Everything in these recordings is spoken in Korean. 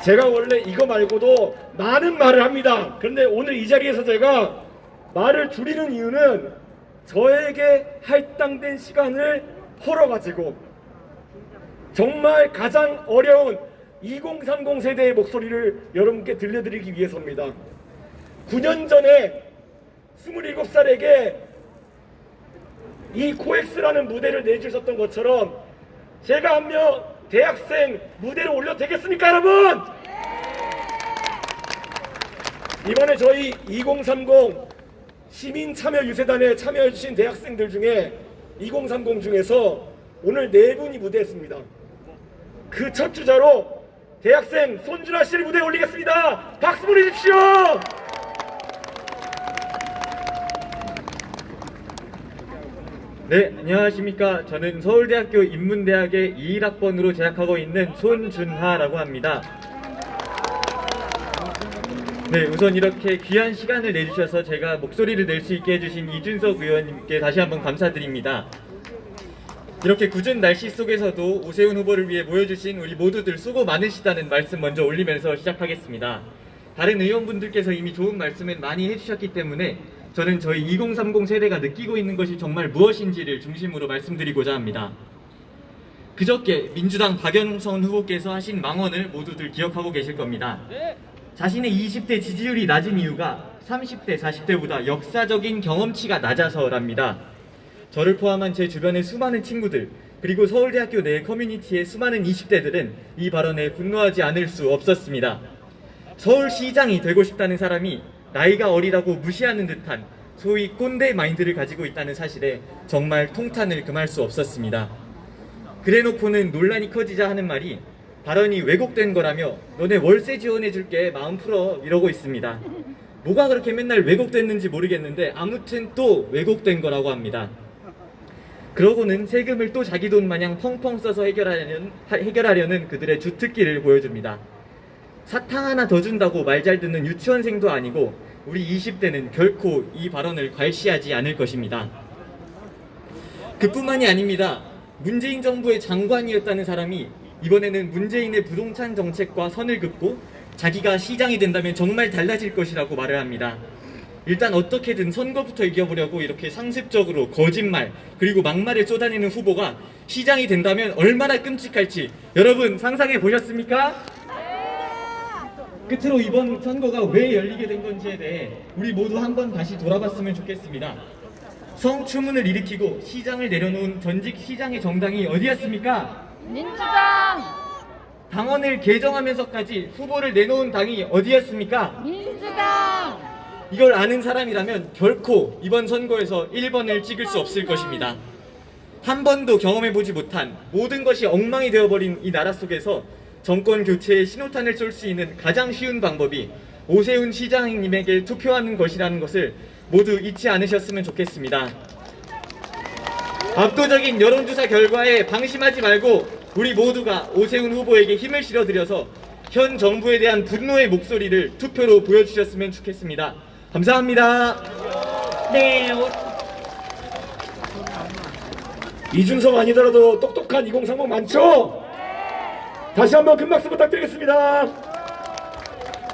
제가 원래 이거 말고도 많은 말을 합니다. 그런데 오늘 이 자리에서 제가 말을 줄이는 이유는 저에게 할당된 시간을 헐어가지고 정말 가장 어려운 2030 세대의 목소리를 여러분께 들려드리기 위해서입니다. 9년 전에 27살에게 이 코엑스라는 무대를 내주셨던 것처럼 제가 한 명 대학생 무대를 올려도 되겠습니까, 여러분? 이번에 저희 2030 시민참여유세단에 참여해주신 대학생들 중에 2030 중에서 오늘 4분이 무대했습니다. 그 첫 주자로 대학생 손준하 씨를 무대에 올리겠습니다. 박수 보내주십시오. 네, 안녕하십니까. 저는 서울대학교 인문대학의 21학번으로 재학하고 있는 손준하라고 합니다. 네, 우선 이렇게 귀한 시간을 내주셔서 제가 목소리를 낼 수 있게 해주신 이준석 의원님께 다시 한번 감사드립니다. 이렇게 궂은 날씨 속에서도 오세훈 후보를 위해 모여주신 우리 모두들 수고 많으시다는 말씀 먼저 올리면서 시작하겠습니다. 다른 의원분들께서 이미 좋은 말씀을 많이 해주셨기 때문에 저는 저희 2030 세대가 느끼고 있는 것이 정말 무엇인지를 중심으로 말씀드리고자 합니다. 그저께 민주당 박영선 후보께서 하신 망언을 모두들 기억하고 계실 겁니다. 자신의 20대 지지율이 낮은 이유가 30대, 40대보다 역사적인 경험치가 낮아서랍니다. 저를 포함한 제 주변의 수많은 친구들, 그리고 서울대학교 내 커뮤니티의 수많은 20대들은 이 발언에 분노하지 않을 수 없었습니다. 서울시장이 되고 싶다는 사람이 나이가 어리다고 무시하는 듯한 소위 꼰대 마인드를 가지고 있다는 사실에 정말 통탄을 금할 수 없었습니다. 그래놓고는 논란이 커지자 하는 말이 발언이 왜곡된 거라며 너네 월세 지원해줄게 마음 풀어 이러고 있습니다. 뭐가 그렇게 맨날 왜곡됐는지 모르겠는데 아무튼 또 왜곡된 거라고 합니다. 그러고는 세금을 또 자기 돈 마냥 펑펑 써서 해결하려는 그들의 주특기를 보여줍니다. 사탕 하나 더 준다고 말 잘 듣는 유치원생도 아니고 우리 20대는 결코 이 발언을 괄시하지 않을 것입니다. 그뿐만이 아닙니다. 문재인 정부의 장관이었다는 사람이 이번에는 문재인의 부동산 정책과 선을 긋고 자기가 시장이 된다면 정말 달라질 것이라고 말을 합니다. 일단 어떻게든 선거부터 이겨보려고 이렇게 상습적으로 거짓말 그리고 막말을 쏟아내는 후보가 시장이 된다면 얼마나 끔찍할지 여러분 상상해 보셨습니까? 끝으로 이번 선거가 왜 열리게 된 건지에 대해 우리 모두 한번 다시 돌아봤으면 좋겠습니다. 성추문을 일으키고 시장을 내려놓은 전직 시장의 정당이 어디였습니까? 민주당! 당원을 개정하면서까지 후보를 내놓은 당이 어디였습니까? 민주당! 이걸 아는 사람이라면 결코 이번 선거에서 1번을 찍을 수 없을 것입니다. 한 번도 경험해보지 못한 모든 것이 엉망이 되어버린 이 나라 속에서 정권 교체에 신호탄을 쏠 수 있는 가장 쉬운 방법이 오세훈 시장님에게 투표하는 것이라는 것을 모두 잊지 않으셨으면 좋겠습니다. 압도적인 여론조사 결과에 방심하지 말고 우리 모두가 오세훈 후보에게 힘을 실어드려서 현 정부에 대한 분노의 목소리를 투표로 보여주셨으면 좋겠습니다. 감사합니다. 네, 이준석 아니더라도 똑똑한 2030 많죠? 다시 한번 큰 박수 부탁드리겠습니다.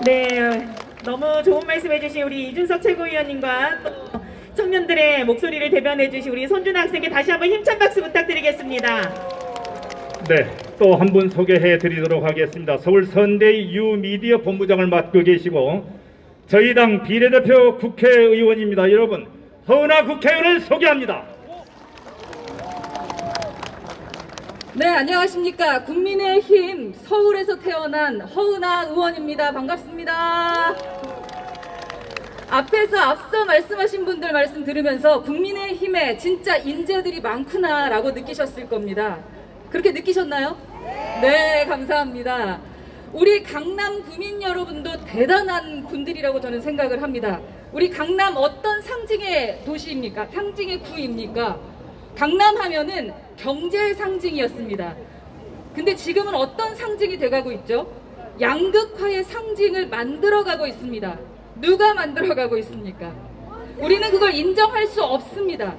네, 너무 좋은 말씀 해주신 우리 이준석 최고위원님과 또 청년들의 목소리를 대변해주신 우리 손준하 학생께 다시 한번 힘찬 박수 부탁드리겠습니다. 네, 또 한 분 소개해 드리도록 하겠습니다. 서울 선대위 유미디어 본부장을 맡고 계시고 저희 당 비례대표 국회의원입니다. 여러분, 허은하 국회의원을 소개합니다. 네, 안녕하십니까. 국민의힘 서울에서 태어난 허은하 의원입니다. 반갑습니다. 앞서 말씀하신 분들 말씀 들으면서 국민의힘에 진짜 인재들이 많구나 라고 느끼셨을 겁니다. 그렇게 느끼셨나요? 네, 감사합니다. 우리 강남 구민 여러분도 대단한 분들이라고 저는 생각을 합니다. 우리 강남 어떤 상징의 도시입니까? 상징의 구입니까? 강남 하면은 경제의 상징이었습니다. 근데 지금은 어떤 상징이 돼가고 있죠? 양극화의 상징을 만들어가고 있습니다. 누가 만들어가고 있습니까? 우리는 그걸 인정할 수 없습니다.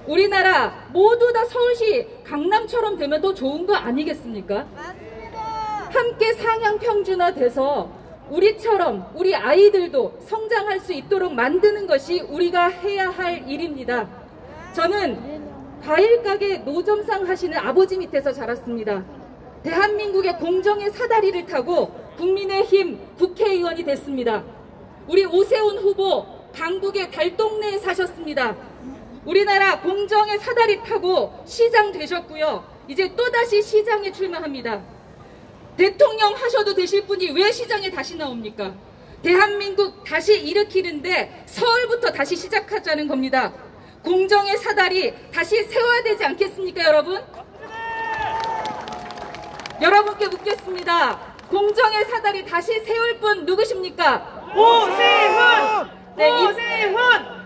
우리나라 모두 다 서울시 강남처럼 되면 더 좋은 거 아니겠습니까? 맞습니다. 함께 상향 평준화돼서 우리처럼 우리 아이들도 성장할 수 있도록 만드는 것이 우리가 해야 할 일입니다. 저는 과일 가게 노점상 하시는 아버지 밑에서 자랐습니다. 대한민국의 공정의 사다리를 타고 국민의힘 국회의원이 됐습니다. 우리 오세훈 후보 강북의 달동네에 사셨습니다. 우리나라 공정의 사다리 타고 시장 되셨고요. 이제 또다시 시장에 출마합니다. 대통령 하셔도 되실 분이 왜 시장에 다시 나옵니까? 대한민국 다시 일으키는데 서울부터 다시 시작하자는 겁니다. 공정의 사다리 다시 세워야 되지 않겠습니까, 여러분? 여러분께 묻겠습니다. 공정의 사다리 다시 세울 분 누구십니까? 오세훈! 네, 오세훈!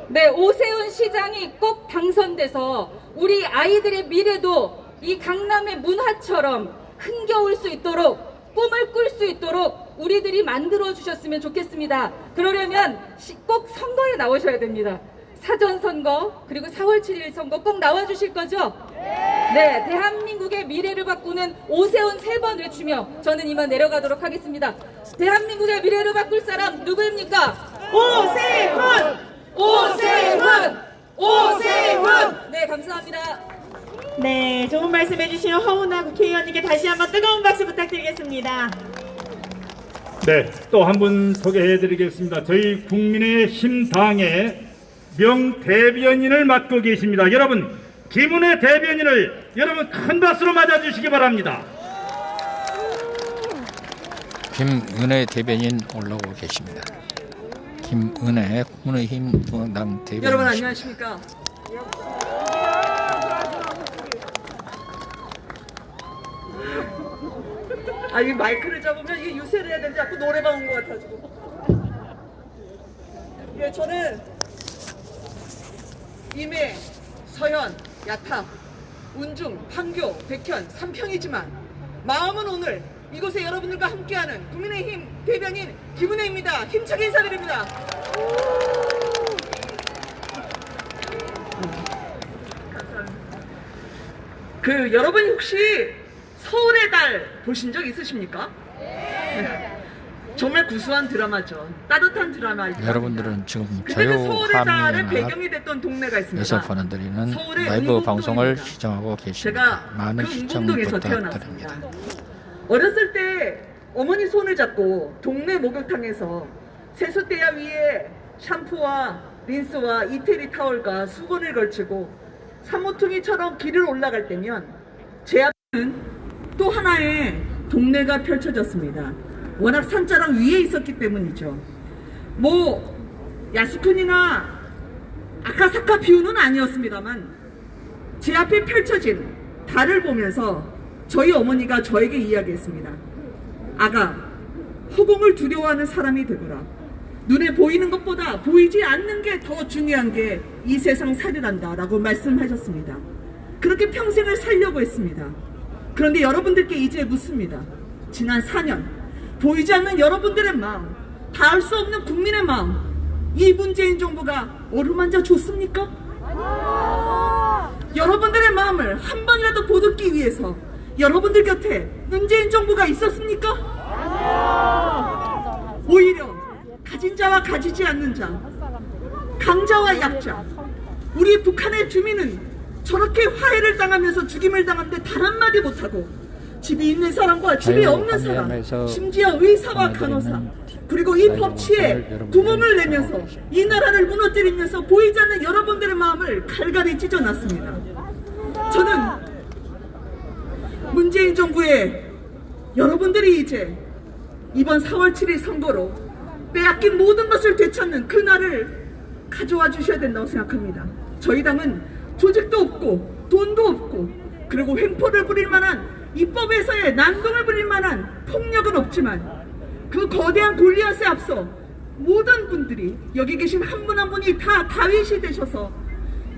네, 오세훈 시장이 꼭 당선돼서 우리 아이들의 미래도 이 강남의 문화처럼 흥겨울 수 있도록, 꿈을 꿀 수 있도록 우리들이 만들어 주셨으면 좋겠습니다. 그러려면 꼭 선거에 나오셔야 됩니다. 사전선거 그리고 4월 7일 선거 꼭 나와주실 거죠? 네, 대한민국의 미래를 바꾸는 오세훈 3번 외치며 저는 이만 내려가도록 하겠습니다. 대한민국의 미래를 바꿀 사람 누구입니까? 오세훈! 오세훈! 오세훈! 네, 감사합니다. 네, 좋은 말씀 해주신 허은하 국회의원님께 다시 한번 뜨거운 박수 부탁드리겠습니다. 네, 또 한 분 소개해드리겠습니다. 저희 국민의힘 당의 명대변인을 맡고 계십니다. 여러분, 김은혜 대변인을 여러분 큰 박수로 맞아주시기 바랍니다. 김은혜 대변인 올라오고 계십니다. 김은혜 국민의힘 중앙당 대변인. 여러분 안녕하십니까? 이 마이크를 잡으면 이게 유세를 해야 되는지 자꾸 노래방 온 것 같아가지고. 예, 저는 임해, 서현, 야탑, 운중, 판교, 백현, 삼평이지만 마음은 오늘 이곳에 여러분들과 함께하는 국민의힘 대변인 김은혜입니다. 힘차게 인사드립니다. 여러분 혹시 서울의 달 보신 적 있으십니까? 네. 정말 구수한 드라마죠. 따뜻한 드라마입니다. 여러분들은 지금 그때는 서울의 달의 배경이 자유화민연합 됐던 동네가 있습니다. 에서 보내드리는 서울의 라이브 은희봉동입니다. 방송을 시청하고 계십니다. 제가 많은 그 시청 운동동에서 부탁드립니다. 태어났습니다. 어렸을 때 어머니 손을 잡고 동네 목욕탕에서 세숫대야 위에 샴푸와 린스와 이태리 타월과 수건을 걸치고 산모퉁이처럼 길을 올라갈 때면 제 앞에는 또 하나의 동네가 펼쳐졌습니다. 워낙 산자락 위에 있었기 때문이죠. 야스쿠니나 아카사카 뷰는 아니었습니다만 제 앞에 펼쳐진 달을 보면서 저희 어머니가 저에게 이야기했습니다. 아가, 허공을 두려워하는 사람이 되거라. 눈에 보이는 것보다 보이지 않는 게 더 중요한 게 이 세상 살이란다 라고 말씀하셨습니다. 그렇게 평생을 살려고 했습니다. 그런데 여러분들께 이제 묻습니다. 지난 4년 보이지 않는 여러분들의 마음, 닿을 수 없는 국민의 마음, 이 문재인 정부가 어루만져 줬습니까? 여러분들의 마음을 한 번이라도 보듬기 위해서 여러분들 곁에 문재인 정부가 있었습니까? 오히려 가진 자와 가지지 않는 자, 강자와 약자, 우리 북한의 주민은 저렇게 화해를 당하면서 죽임을 당하는데 단 한마디 못하고 집이 있는 사람과 집이 없는 사람, 심지어 의사와 간호사, 그리고 이 법치에 구멍을 내면서 이 나라를 무너뜨리면서 보이지 않는 여러분들의 마음을 갈갈이 찢어놨습니다. 저는 문재인 정부의 여러분들이 이제 이번 4월 7일 선거로 빼앗긴 모든 것을 되찾는 그날을 가져와 주셔야 된다고 생각합니다. 저희 당은 조직도 없고 돈도 없고 그리고 횡포를 부릴 만한 입법에서의 난동을 부릴 만한 폭력은 없지만 그 거대한 골리앗에 앞서 모든 분들이 여기 계신 한 분 한 분이 다 다윗이 되셔서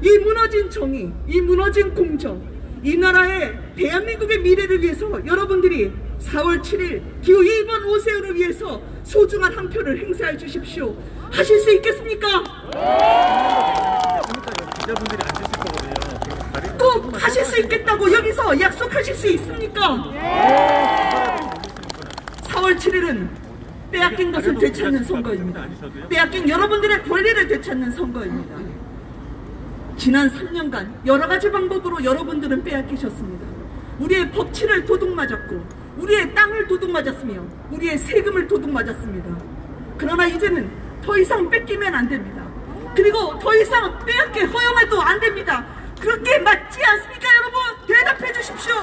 이 무너진 정의, 이 무너진 공정, 이 나라의 대한민국의 미래를 위해서 여러분들이 4월 7일 기호 2번 오세훈을 위해서 소중한 한 표를 행사해 주십시오. 하실 수 있겠습니까? 꼭 하실 수 있겠다고 여기서 앞에서 약속하실 수 있습니까? 4월 7일은 빼앗긴 것을 되찾는 선거입니다. 빼앗긴 여러분들의 권리를 되찾는 선거입니다. 지난 3년간 여러 가지 방법으로 여러분들은 빼앗기셨습니다. 우리의 법치를 도둑맞았고 우리의 땅을 도둑맞았으며 우리의 세금을 도둑맞았습니다. 그러나 이제는 더 이상 뺏기면 안 됩니다. 그리고 더 이상 빼앗게 허용해도 안 됩니다. 그렇게 맞지 않습니까, 여러분? 대답해 주십시오.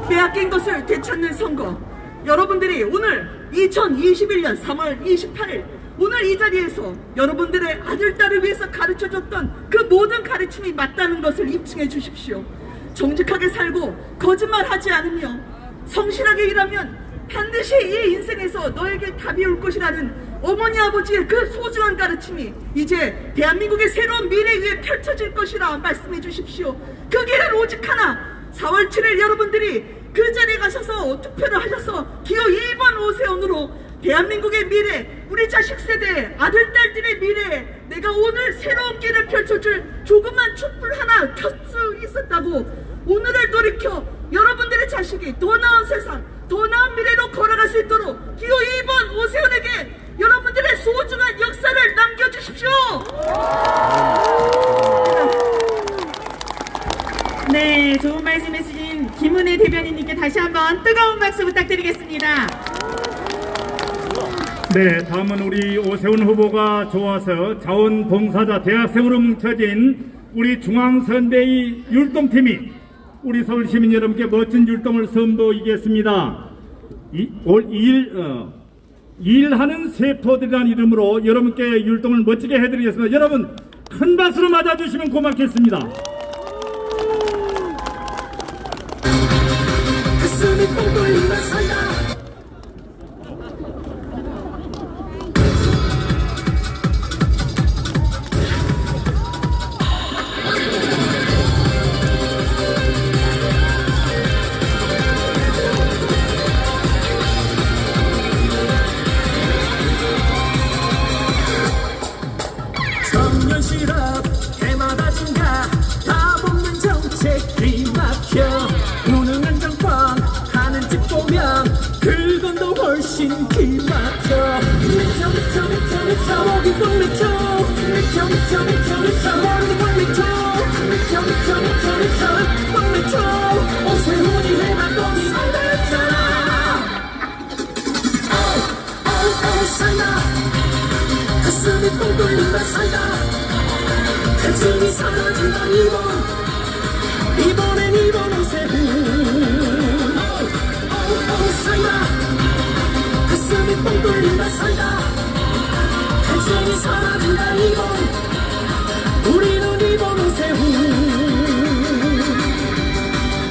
빼앗긴 것을 되찾는 선거. 여러분들이 오늘 2021년 3월 28일 오늘 이 자리에서 여러분들의 아들, 딸을 위해서 가르쳐줬던 그 모든 가르침이 맞다는 것을 입증해 주십시오. 정직하게 살고 거짓말하지 않으며 성실하게 일하면 반드시 이 인생에서 너에게 답이 올 것이라는 어머니 아버지의 그 소중한 가르침이 이제 대한민국의 새로운 미래 위에 펼쳐질 것이라 말씀해 주십시오. 그 길은 오직 하나. 4월 7일 여러분들이 그 자리에 가셔서 투표를 하셔서 기호 2번 오세훈으로 대한민국의 미래, 우리 자식 세대, 아들, 딸들의 미래에 내가 오늘 새로운 길을 펼쳐줄 조그만 촛불 하나 켤 수 있었다고 오늘을 돌이켜 여러분들의 자식이 더 나은 세상, 더 나은 미래로 걸어갈 수 있도록 기호 2번 오세훈에게 여러분들의 소중한 역사를 남겨주십시오. 네, 좋은 말씀 해주신 김은혜 대변인님께 다시 한번 뜨거운 박수 부탁드리겠습니다. 네, 다음은 우리 오세훈 후보가 좋아서 자원봉사자 대학생으로 뭉쳐진 우리 중앙선대위 율동팀이 우리 서울시민 여러분께 멋진 율동을 선보이겠습니다. 일하는 세포들이라는 이름으로 여러분께 율동을 멋지게 해드리겠습니다. 여러분 큰 박수로 맞아주시면 고맙겠습니다. 가슴이 뻥 뚫리며 산다. 청년 실업 해마다 증가 다 먹는 정책이 막혀 무능한 정권 하는 짓 보면 그건 더 훨씬 기막혀 미쳐 미쳐 미쳐 미쳐 목이 꽉 미쳐 미쳐 미쳐 미쳐 미쳐 머리도 꽉 미쳐 미쳐 미쳐 미쳐 미쳐 꽉 미쳐 오세훈이 해봤더니 살다 했잖아 살다 가슴이 뻥 뚫린다 살다 간증이 사라진다 이번엔 이번 오세훈 살다 가슴이 뻥 뚫린다 살다 간증이 사라진다 우리는 이번 오세훈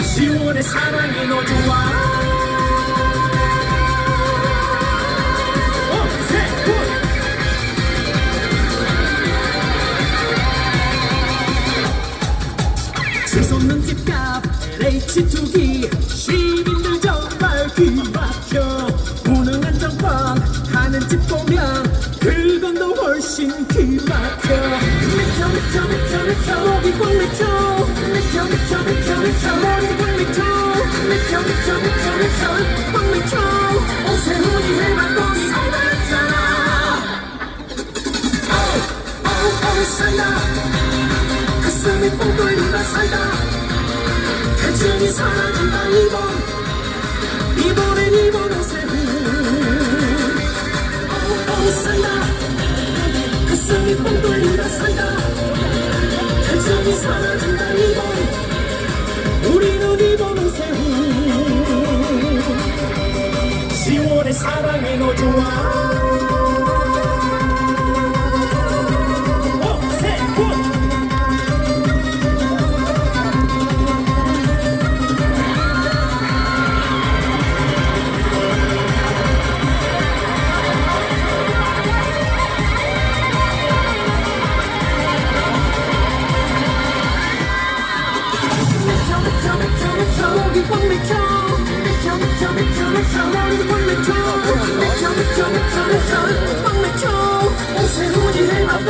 10월의 사랑이 너 좋아 치솟는 집값 LH 투기 시민들 정말 기막혀 무능한 정권 하는 짓 보면 그건 더 훨씬 기막혀 미쳐 미쳐 미쳐 미쳐 목이 꽉 미쳐 미쳐 미쳐 미쳐 미쳐 머리도 꽉 미쳐 미쳐 미쳐 미쳐 미쳐 꽉 미쳐 오세훈이 해봤더니 살다 했잖아 살다 가슴이 뻥 뚫린다 살다 간증이 사라진다 이번엔 이번 오세훈 살다 가슴이 뻥 뚫린다 살다 간증이 사라진다 우리는 이번 오세훈 10월의 사랑이 너 좋아 목이 꽉 미쳐 미쳐 미쳐 미쳐 미쳐 머리도 꽉 미쳐 미쳐 미쳐 미쳐 미쳐 꽉 미쳐 오세훈이 해봤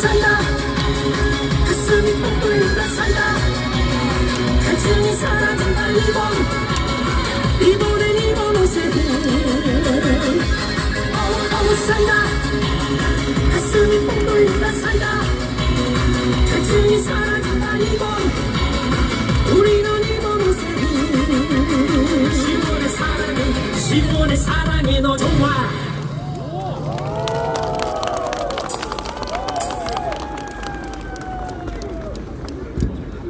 살다 가슴이 뻥 뚫린다 살다 간증이 사라진다 이번엔 이번 옷에 살다 가슴이 뻥 뚫린다 살다 간증이 사라진다 우리는 이번 옷에 10월의 사랑에 너 좋아.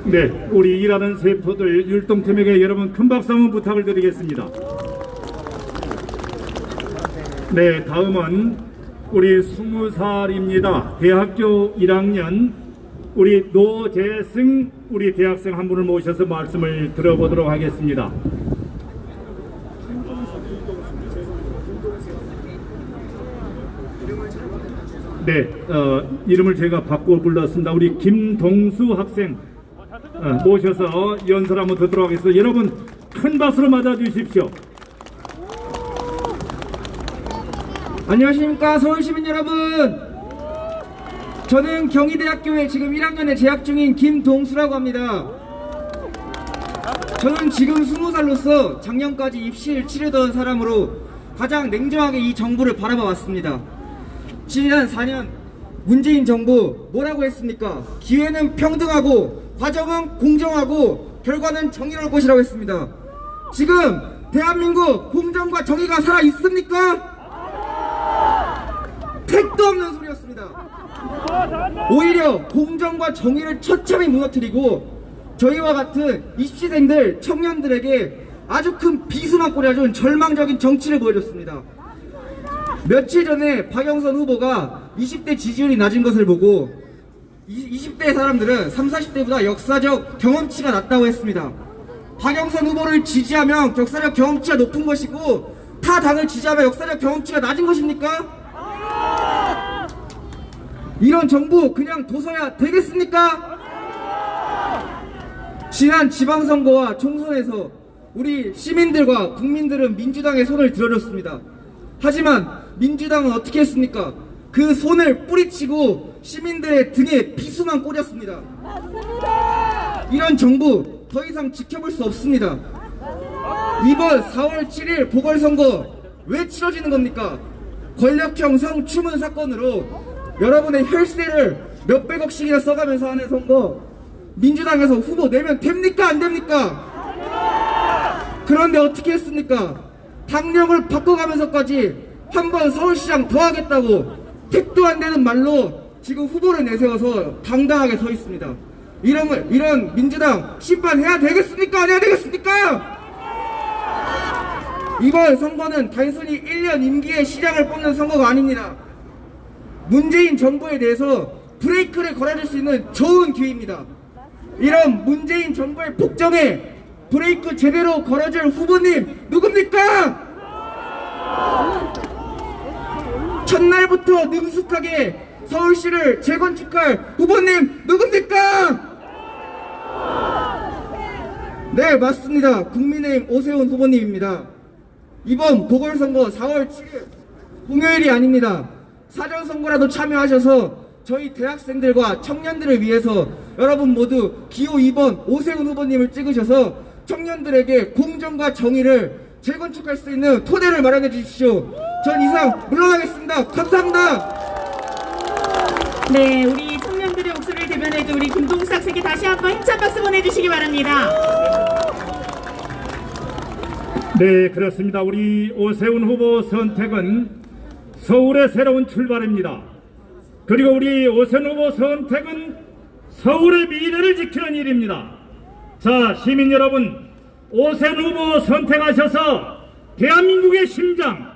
네, 우리 일하는 세포들 율동팀에게 여러분 큰 박수 한번 부탁을 드리겠습니다. 네, 다음은 우리 20살입니다. 대학교 1학년 우리 노재승 우리 대학생 한 분을 모셔서 말씀을 들어보도록 하겠습니다. 네, 이름을 제가 바꿔 불렀습니다. 우리 김동수 학생 모셔서 연설 한번 듣도록 하겠습니다. 여러분 큰 박수로 맞아주십시오. 안녕하십니까 서울시민 여러분, 저는 경희대학교에 지금 1학년에 재학 중인 김동수라고 합니다. 저는 지금 20살로서 작년까지 입시를 치르던 사람으로 가장 냉정하게 이 정부를 바라봐 왔습니다. 지난 4년 문재인 정부 뭐라고 했습니까? 기회는 평등하고 과정은 공정하고 결과는 정의로울 것이라고 했습니다. 지금 대한민국 공정과 정의가 살아 있습니까? 택도 없는 소리였습니다. 오히려 공정과 정의를 처참히 무너뜨리고 저희와 같은 입시생들, 청년들에게 아주 큰 비수만 꼬려준 절망적인 정치를 보여줬습니다. 며칠 전에 박영선 후보가 20대 지지율이 낮은 것을 보고 20대 사람들은 30, 40대보다 역사적 경험치가 낮다고 했습니다. 박영선 후보를 지지하면 역사적 경험치가 높은 것이고 타 당을 지지하면 역사적 경험치가 낮은 것입니까? 이런 정부 그냥 둬서야 되겠습니까? 지난 지방선거와 총선에서 우리 시민들과 국민들은 민주당의 손을 들어줬습니다. 하지만 민주당은 어떻게 했습니까? 그 손을 뿌리치고 시민들의 등에 비수만 꽂았습니다. 이런 정부 더 이상 지켜볼 수 없습니다. 이번 4월 7일 보궐선거 왜 치러지는 겁니까? 권력형 성추문 사건으로 여러분의 혈세를 몇백억씩이나 써가면서 하는 선거, 민주당에서 후보 내면 됩니까? 안 됩니까? 그런데 어떻게 했습니까? 당력을 바꿔가면서까지 한 번 서울시장 더 하겠다고 택도 안 되는 말로 지금 후보를 내세워서 당당하게 서 있습니다. 이런 민주당 심판해야 되겠습니까? 안 해야 되겠습니까? 이번 선거는 단순히 1년 임기의 시장을 뽑는 선거가 아닙니다. 문재인 정부에 대해서 브레이크를 걸어줄 수 있는 좋은 기회입니다. 이런 문재인 정부의 폭정에 브레이크 제대로 걸어줄 후보님 누굽니까? 첫날부터 능숙하게 서울시를 재건축할 후보님 누굽니까? 네, 맞습니다. 국민의힘 오세훈 후보님입니다. 이번 보궐선거 4월 7일 공휴일이 아닙니다. 사전선거라도 참여하셔서 저희 대학생들과 청년들을 위해서 여러분 모두 기호 2번 오세훈 후보님을 찍으셔서 청년들에게 공정과 정의를 재건축할 수 있는 토대를 마련해 주십시오. 전 이상 물러나겠습니다. 감사합니다. 네, 우리 청년들의 목소리를 대변해준 우리 김동수 학생께 다시 한번 힘찬 박수 보내주시기 바랍니다. 네, 그렇습니다. 우리 오세훈 후보 선택은 서울의 새로운 출발입니다. 그리고 우리 오세훈 후보 선택은 서울의 미래를 지키는 일입니다. 자, 시민 여러분, 오세훈 후보 선택하셔서 대한민국의 심장,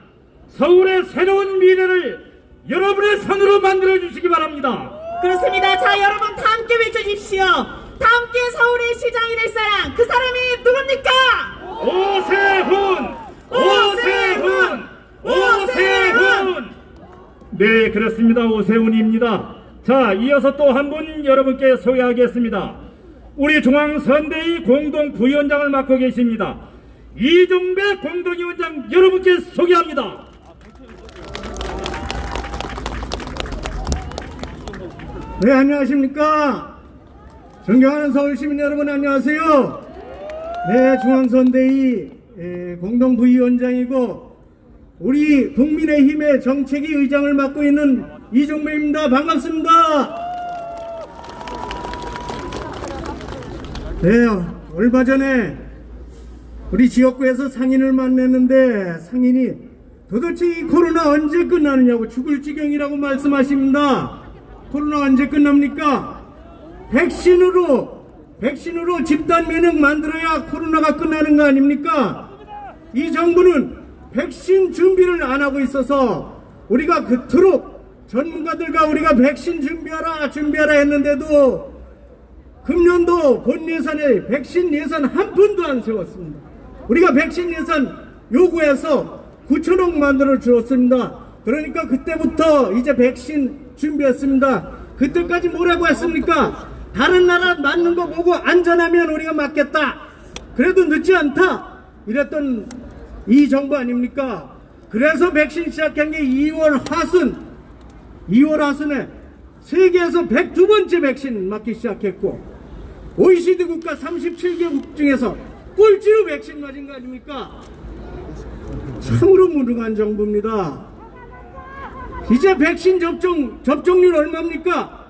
서울의 새로운 미래를 여러분의 손으로 만들어 주시기 바랍니다. 그렇습니다. 자, 여러분 다 함께 외쳐주십시오. 다 함께 서울의 시장이 될 사람, 그 사람이 누굽니까? 오세훈! 오세훈! 오세훈! 네, 그렇습니다. 오세훈입니다. 자, 이어서 또 한 분 여러분께 소개하겠습니다. 우리 중앙선대위 공동부위원장을 맡고 계십니다. 이종배 공동위원장 여러분께 소개합니다. 네, 안녕하십니까. 존경하는 서울시민 여러분, 안녕하세요. 네, 중앙선대위 공동부위원장이고 우리 국민의힘의 정책위 의장을 맡고 있는 이종배입니다. 반갑습니다. 네, 얼마 전에 우리 지역구에서 상인을 만났는데 상인이 도대체 이 코로나 언제 끝나느냐고 죽을 지경이라고 말씀하십니다. 코로나 언제 끝납니까? 백신으로 집단 면역 만들어야 코로나가 끝나는 거 아닙니까? 이 정부는 백신 준비를 안 하고 있어서 우리가 그토록 전문가들과 우리가 백신 준비하라 했는데도 금년도 본 예산에 백신 예산 한 푼도 안 세웠습니다. 우리가 백신 예산 요구해서 9천억 만들어 주었습니다. 그러니까 그때부터 이제 백신 준비했습니다. 그때까지 뭐라고 했습니까? 다른 나라 맞는 거 보고 안전하면 우리가 맞겠다. 그래도 늦지 않다. 이랬던 이 정부 아닙니까? 그래서 백신 시작한 게 2월 하순에 세계에서 102번째 백신 맞기 시작했고 OECD 국가 37개국 중에서 꼴찌로 백신 맞은 거 아닙니까? 참으로 무능한 정부입니다. 이제 백신 접종률 얼마입니까?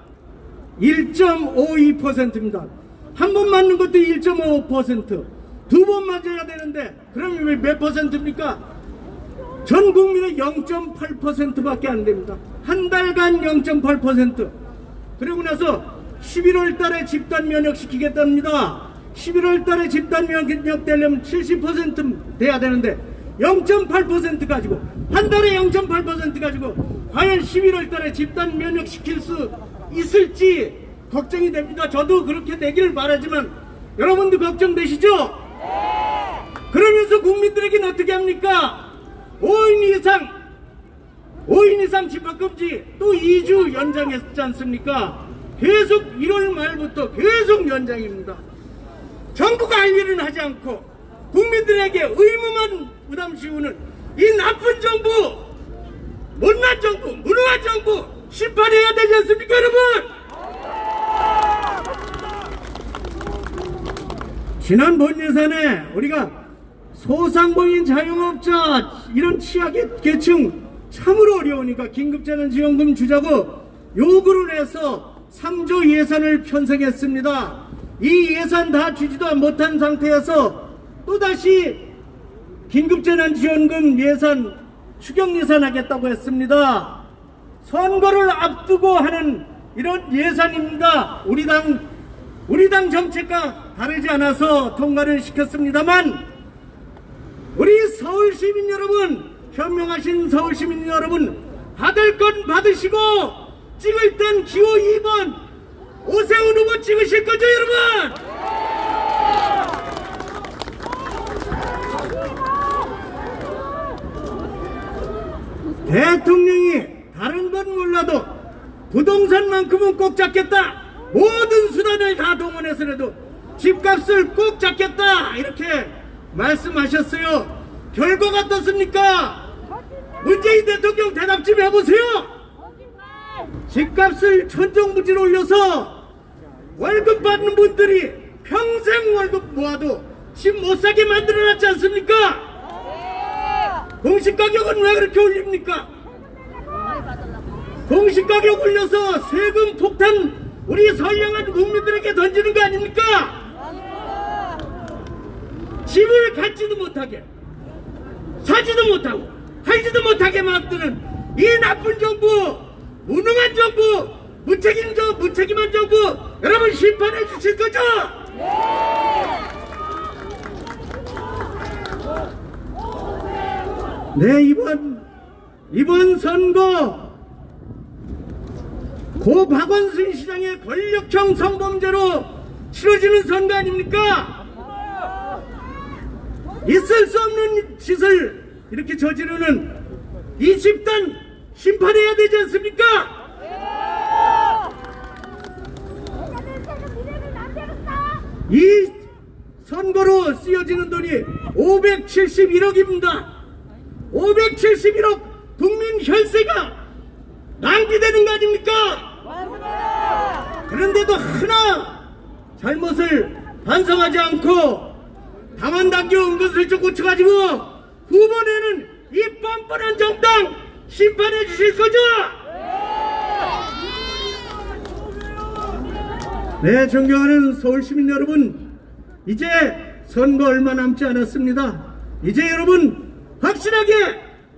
1.52%입니다. 한 번 맞는 것도 1.5%. 두 번 맞아야 되는데 그럼 왜 몇 퍼센트입니까? 전 국민의 0.8%밖에 안 됩니다. 한 달간 0.8%. 그리고 나서 11월 달에 집단 면역 시키겠답니다. 11월 달에 집단 면역 되려면 70% 돼야 되는데 0.8% 가지고 한 달에 0.8% 가지고 과연 11월 달에 집단 면역 시킬 수 있을지 걱정이 됩니다. 저도 그렇게 되기를 바라지만 여러분도 걱정되시죠? 그러면서 국민들에게는 어떻게 합니까? 5인 이상 집합금지 또 2주 연장했지 않습니까? 계속 1월 말부터 계속 연장입니다. 정부가 할 일은 하지 않고 국민들에게 의무만 부담 씌우는 이 나쁜 정부, 못난 정부, 무능한 정부 심판해야 되지 않습니까, 여러분? 지난 본 예산에 우리가 소상공인 자영업자 이런 취약계층 참으로 어려우니까 긴급재난지원금 주자고 요구를 해서 3조 예산을 편성했습니다. 이 예산 다 주지도 못한 상태에서 또다시 긴급재난지원금 예산 추경 예산하겠다고 했습니다. 선거를 앞두고 하는 이런 예산입니다. 우리 당 정책과 다르지 않아서 통과를 시켰습니다만 우리 서울시민 여러분, 현명하신 서울시민 여러분, 받을 건 받으시고 찍을 땐 기호 2번 오세훈 후보 찍으실 거죠, 여러분? 대통령이 다른 건 몰라도 부동산만큼은 꼭 잡겠다. 모든 수단을 다 동원해서라도 집값을 꼭 잡겠다. 이렇게 말씀하셨어요. 결과가 어떻습니까? 문재인 대통령 대답 좀 해보세요. 집값을 천정부지로 올려서 월급 받는 분들이 평생 월급 모아도 집 못 사게 만들어놨지 않습니까? 공시가격은 왜 그렇게 올립니까? 공시가격 올려서 세금 폭탄 우리 선량한 국민들에게 던지는 거 아닙니까? 집을 갖지도 못하게 사지도 못하고 팔지도 못하게 만드는 이 나쁜 정부, 무능한 정부, 무책임한 정부 여러분 심판해 주실 거죠? 네, 이번 선거 고 박원순 시장의 권력형 성범죄로 치러지는 선거 아닙니까? 있을 수 없는 짓을 이렇게 저지르는 이 집단 심판해야 되지 않습니까? 이 선거로 쓰여지는 돈이 571억입니다. 571억 국민 혈세가 낭비되는 거 아닙니까? 그런데도 하나 잘못을 반성하지 않고 당한당겨 은근슬쩍 고쳐가지고 후보내는 이 뻔뻔한 정당 심판해 주실 거죠? 네, 존경하는 서울시민 여러분, 이제 선거 얼마 남지 않았습니다. 이제 여러분 확실하게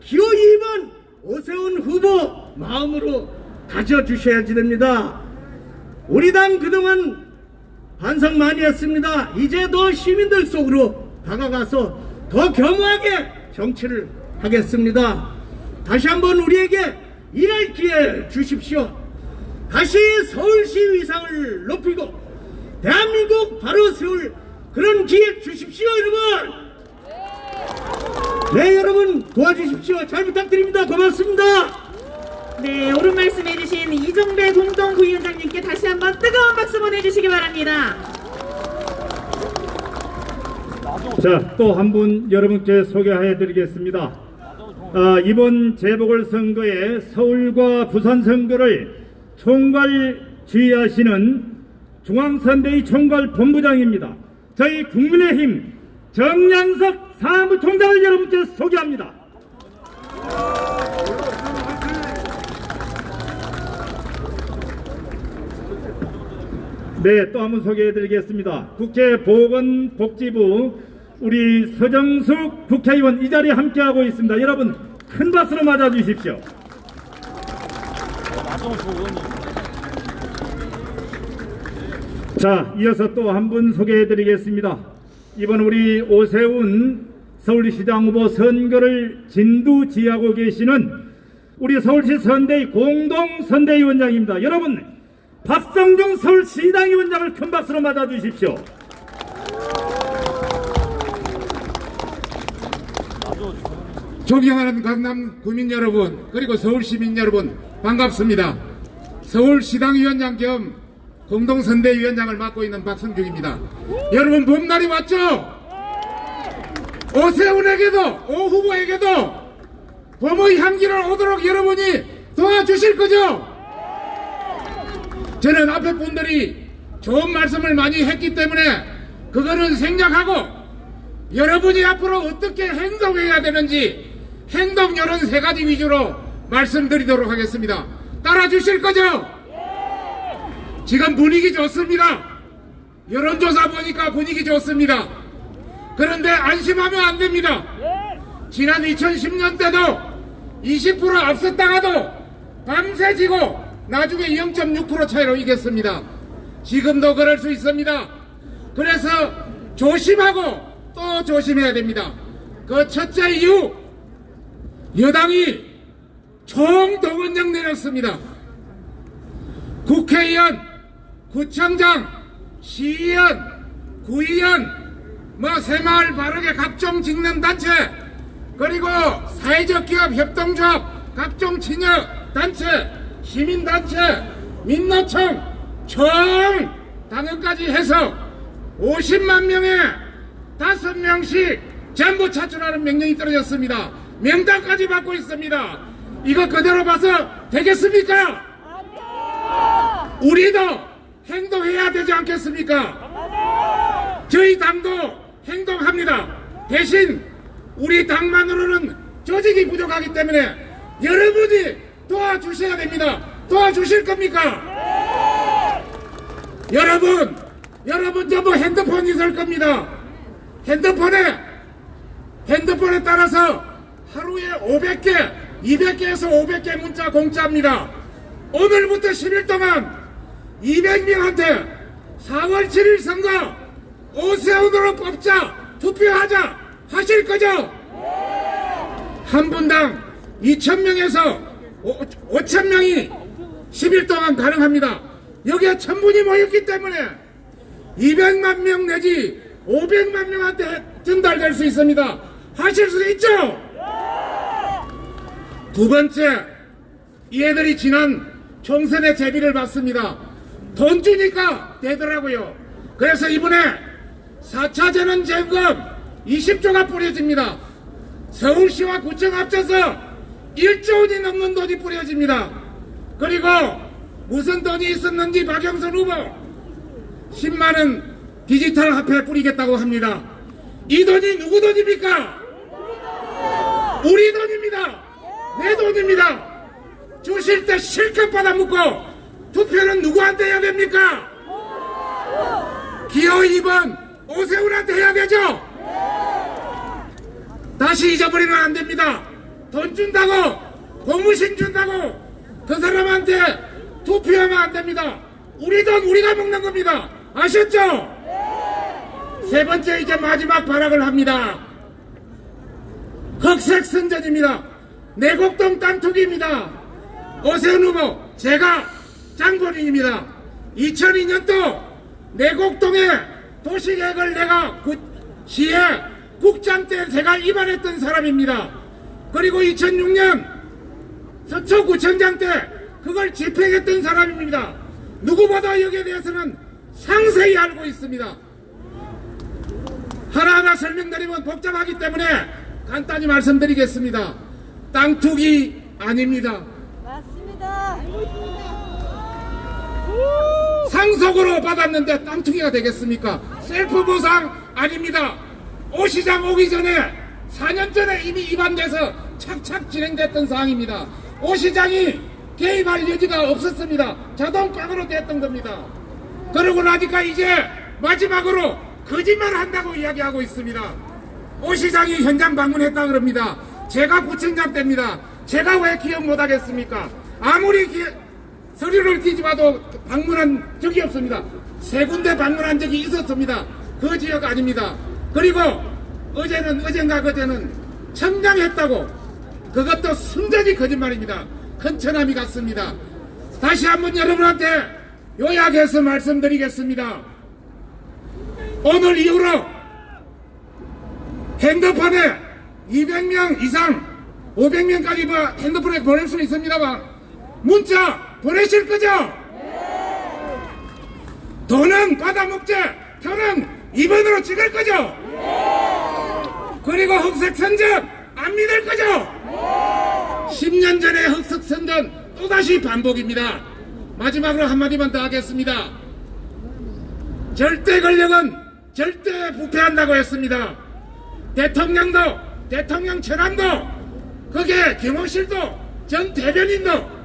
기호 2번 오세훈 후보 마음으로 가져주셔야지 됩니다. 우리 당 그동안 반성 많이 했습니다. 이제 더 시민들 속으로 다가가서 더 겸허하게 정치를 하겠습니다. 다시 한번 우리에게 일할 기회 주십시오. 다시 서울시 위상을 높이고 대한민국 바로 세울 그런 기회 주십시오, 여러분. 네, 여러분 도와주십시오. 잘 부탁드립니다. 고맙습니다. 네, 옳은 말씀 해주신 이정배 공동부위원장님께 다시 한번 뜨거운 박수 보내주시기 바랍니다. 자, 또 한 분 여러분께 소개해 드리겠습니다. 이번 재보궐선거에 서울과 부산 선거를 총괄 지휘하시는 중앙선대위 총괄본부장입니다. 저희 국민의힘 정양석 사무총장을 여러분께 소개합니다. 네, 또 한번 소개해 드리겠습니다. 국회 보건복지부 우리 서정숙 국회의원 이 자리에 함께하고 있습니다. 여러분 큰 박수로 맞아 주십시오. 자, 이어서 또 한 분 소개해 드리겠습니다. 이번 우리 오세훈 서울시장 후보 선거를 진두지휘하고 계시는 우리 서울시 선대위 공동선대위원장입니다. 여러분 박성중 서울시당위원장을 큰 박수로 맞아 주십시오. 존경하는 강남 구민 여러분, 그리고 서울시민 여러분, 반갑습니다. 서울시당위원장 겸 공동선대위원장을 맡고 있는 박성중입니다. 여러분 봄날이 왔죠? 오세훈에게도 오 후보에게도 봄의 향기를 오도록 여러분이 도와주실 거죠? 저는 앞에 분들이 좋은 말씀을 많이 했기 때문에 그거는 생략하고 여러분이 앞으로 어떻게 행동해야 되는지 행동 요런 세 가지 위주로 말씀드리도록 하겠습니다. 따라주실 거죠? 지금 분위기 좋습니다. 여론조사 보니까 분위기 좋습니다. 그런데 안심하면 안 됩니다. 지난 2010년 때도 20% 앞섰다가도 밤새 지고 나중에 0.6% 차이로 이겼습니다. 지금도 그럴 수 있습니다. 그래서 조심하고 또 조심해야 됩니다. 그 첫째 이유, 여당이 총동원령 내렸습니다. 국회의원, 구청장, 시의원, 구의원, 새마을 바르게 각종 직능단체, 그리고 사회적 기업 협동조합, 각종 친여단체, 시민단체, 민노총, 총 당연까지 해서 50만 명에 5명씩 전부 차출하는 명령이 떨어졌습니다. 명단까지 받고 있습니다. 이거 그대로 봐서 되겠습니까? 우리도 행동해야 되지 않겠습니까? 저희 당도 행동합니다. 대신 우리 당만으로는 조직이 부족하기 때문에 여러분이 도와주셔야 됩니다. 도와주실 겁니까? 여러분 전부 핸드폰이 있을 겁니다. 핸드폰에 따라서 하루에 500개, 200개에서 500개 문자 공짜입니다. 오늘부터 10일 동안 200명한테 4월 7일 선거 오세훈으로 뽑자, 투표하자 하실 거죠? 한 분당 2,000명에서 5,000명이 10일 동안 가능합니다. 여기에 1,000분이 모였기 때문에 200만 명 내지 500만 명한테 전달될 수 있습니다. 하실 수 있죠? 두 번째, 얘들이 지난 총선에 제비를 받습니다. 돈 주니까 되더라고요. 그래서 이번에 4차 재난지원금 20조가 뿌려집니다. 서울시와 구청 합쳐서 1조 원이 넘는 돈이 뿌려집니다. 그리고 무슨 돈이 있었는지 박영선 후보 10만원 디지털 화폐 뿌리겠다고 합니다. 이 돈이 누구 돈입니까? 우리 돈입니다. 내 돈입니다. 주실 때 실컷 받아먹고 투표는 누구한테 해야 됩니까? 기호 2번 오세훈한테 해야 되죠? 다시 잊어버리면 안 됩니다. 돈 준다고 고무신 준다고 그 사람한테 투표하면 안 됩니다. 우리 돈 우리가 먹는 겁니다. 아셨죠? 세 번째 이제 마지막 발악을 합니다. 흑색 선전입니다. 내곡동 땅 투기입니다. 오세훈 후보 제가 장본인입니다. 2002년도 내곡동에 도시계획을 내가 시에 국장 때 제가 입안했던 사람입니다. 그리고 2006년 서초구청장 때 그걸 집행했던 사람입니다. 누구보다 여기에 대해서는 상세히 알고 있습니다. 하나하나 설명드리면 복잡하기 때문에 간단히 말씀드리겠습니다. 땅 투기 아닙니다. 맞습니다. 상속으로 받았는데 땅 투기가 되겠습니까? 셀프 보상 아닙니다. 오 시장 오기 전에 4년 전에 이미 입안돼서 착착 진행됐던 사항입니다. 오 시장이 개입할 여지가 없었습니다. 자동적으로 됐던 겁니다. 그러고 나니까 이제 마지막으로 거짓말 한다고 이야기하고 있습니다. 오 시장이 현장 방문했다 그럽니다. 제가 구청장 때입니다. 제가 왜 기억 못하겠습니까? 아무리 서류를 뒤집어도 방문한 적이 없습니다. 세 군데 방문한 적이 있었습니다. 그 지역 아닙니다. 그리고 어젠가 그제는 청장했다고 그것도 순전히 거짓말입니다. 큰 처남이 같습니다. 다시 한번 여러분한테 요약해서 말씀드리겠습니다. 오늘 이후로 핸드폰에 200명 이상 500명까지 핸드폰에 보낼 수 있습니다만 문자 보내실 거죠? 네. 돈은 받아먹지 표는 2번으로 찍을 거죠? 네. 그리고 흑색선전 안 믿을 거죠? 네. 10년 전의 흑색선전 또다시 반복입니다. 마지막으로 한마디만 더 하겠습니다. 절대 권력은 절대 부패한다고 했습니다. 대통령도 대통령 처남도 그게 김호실도 전 대변인도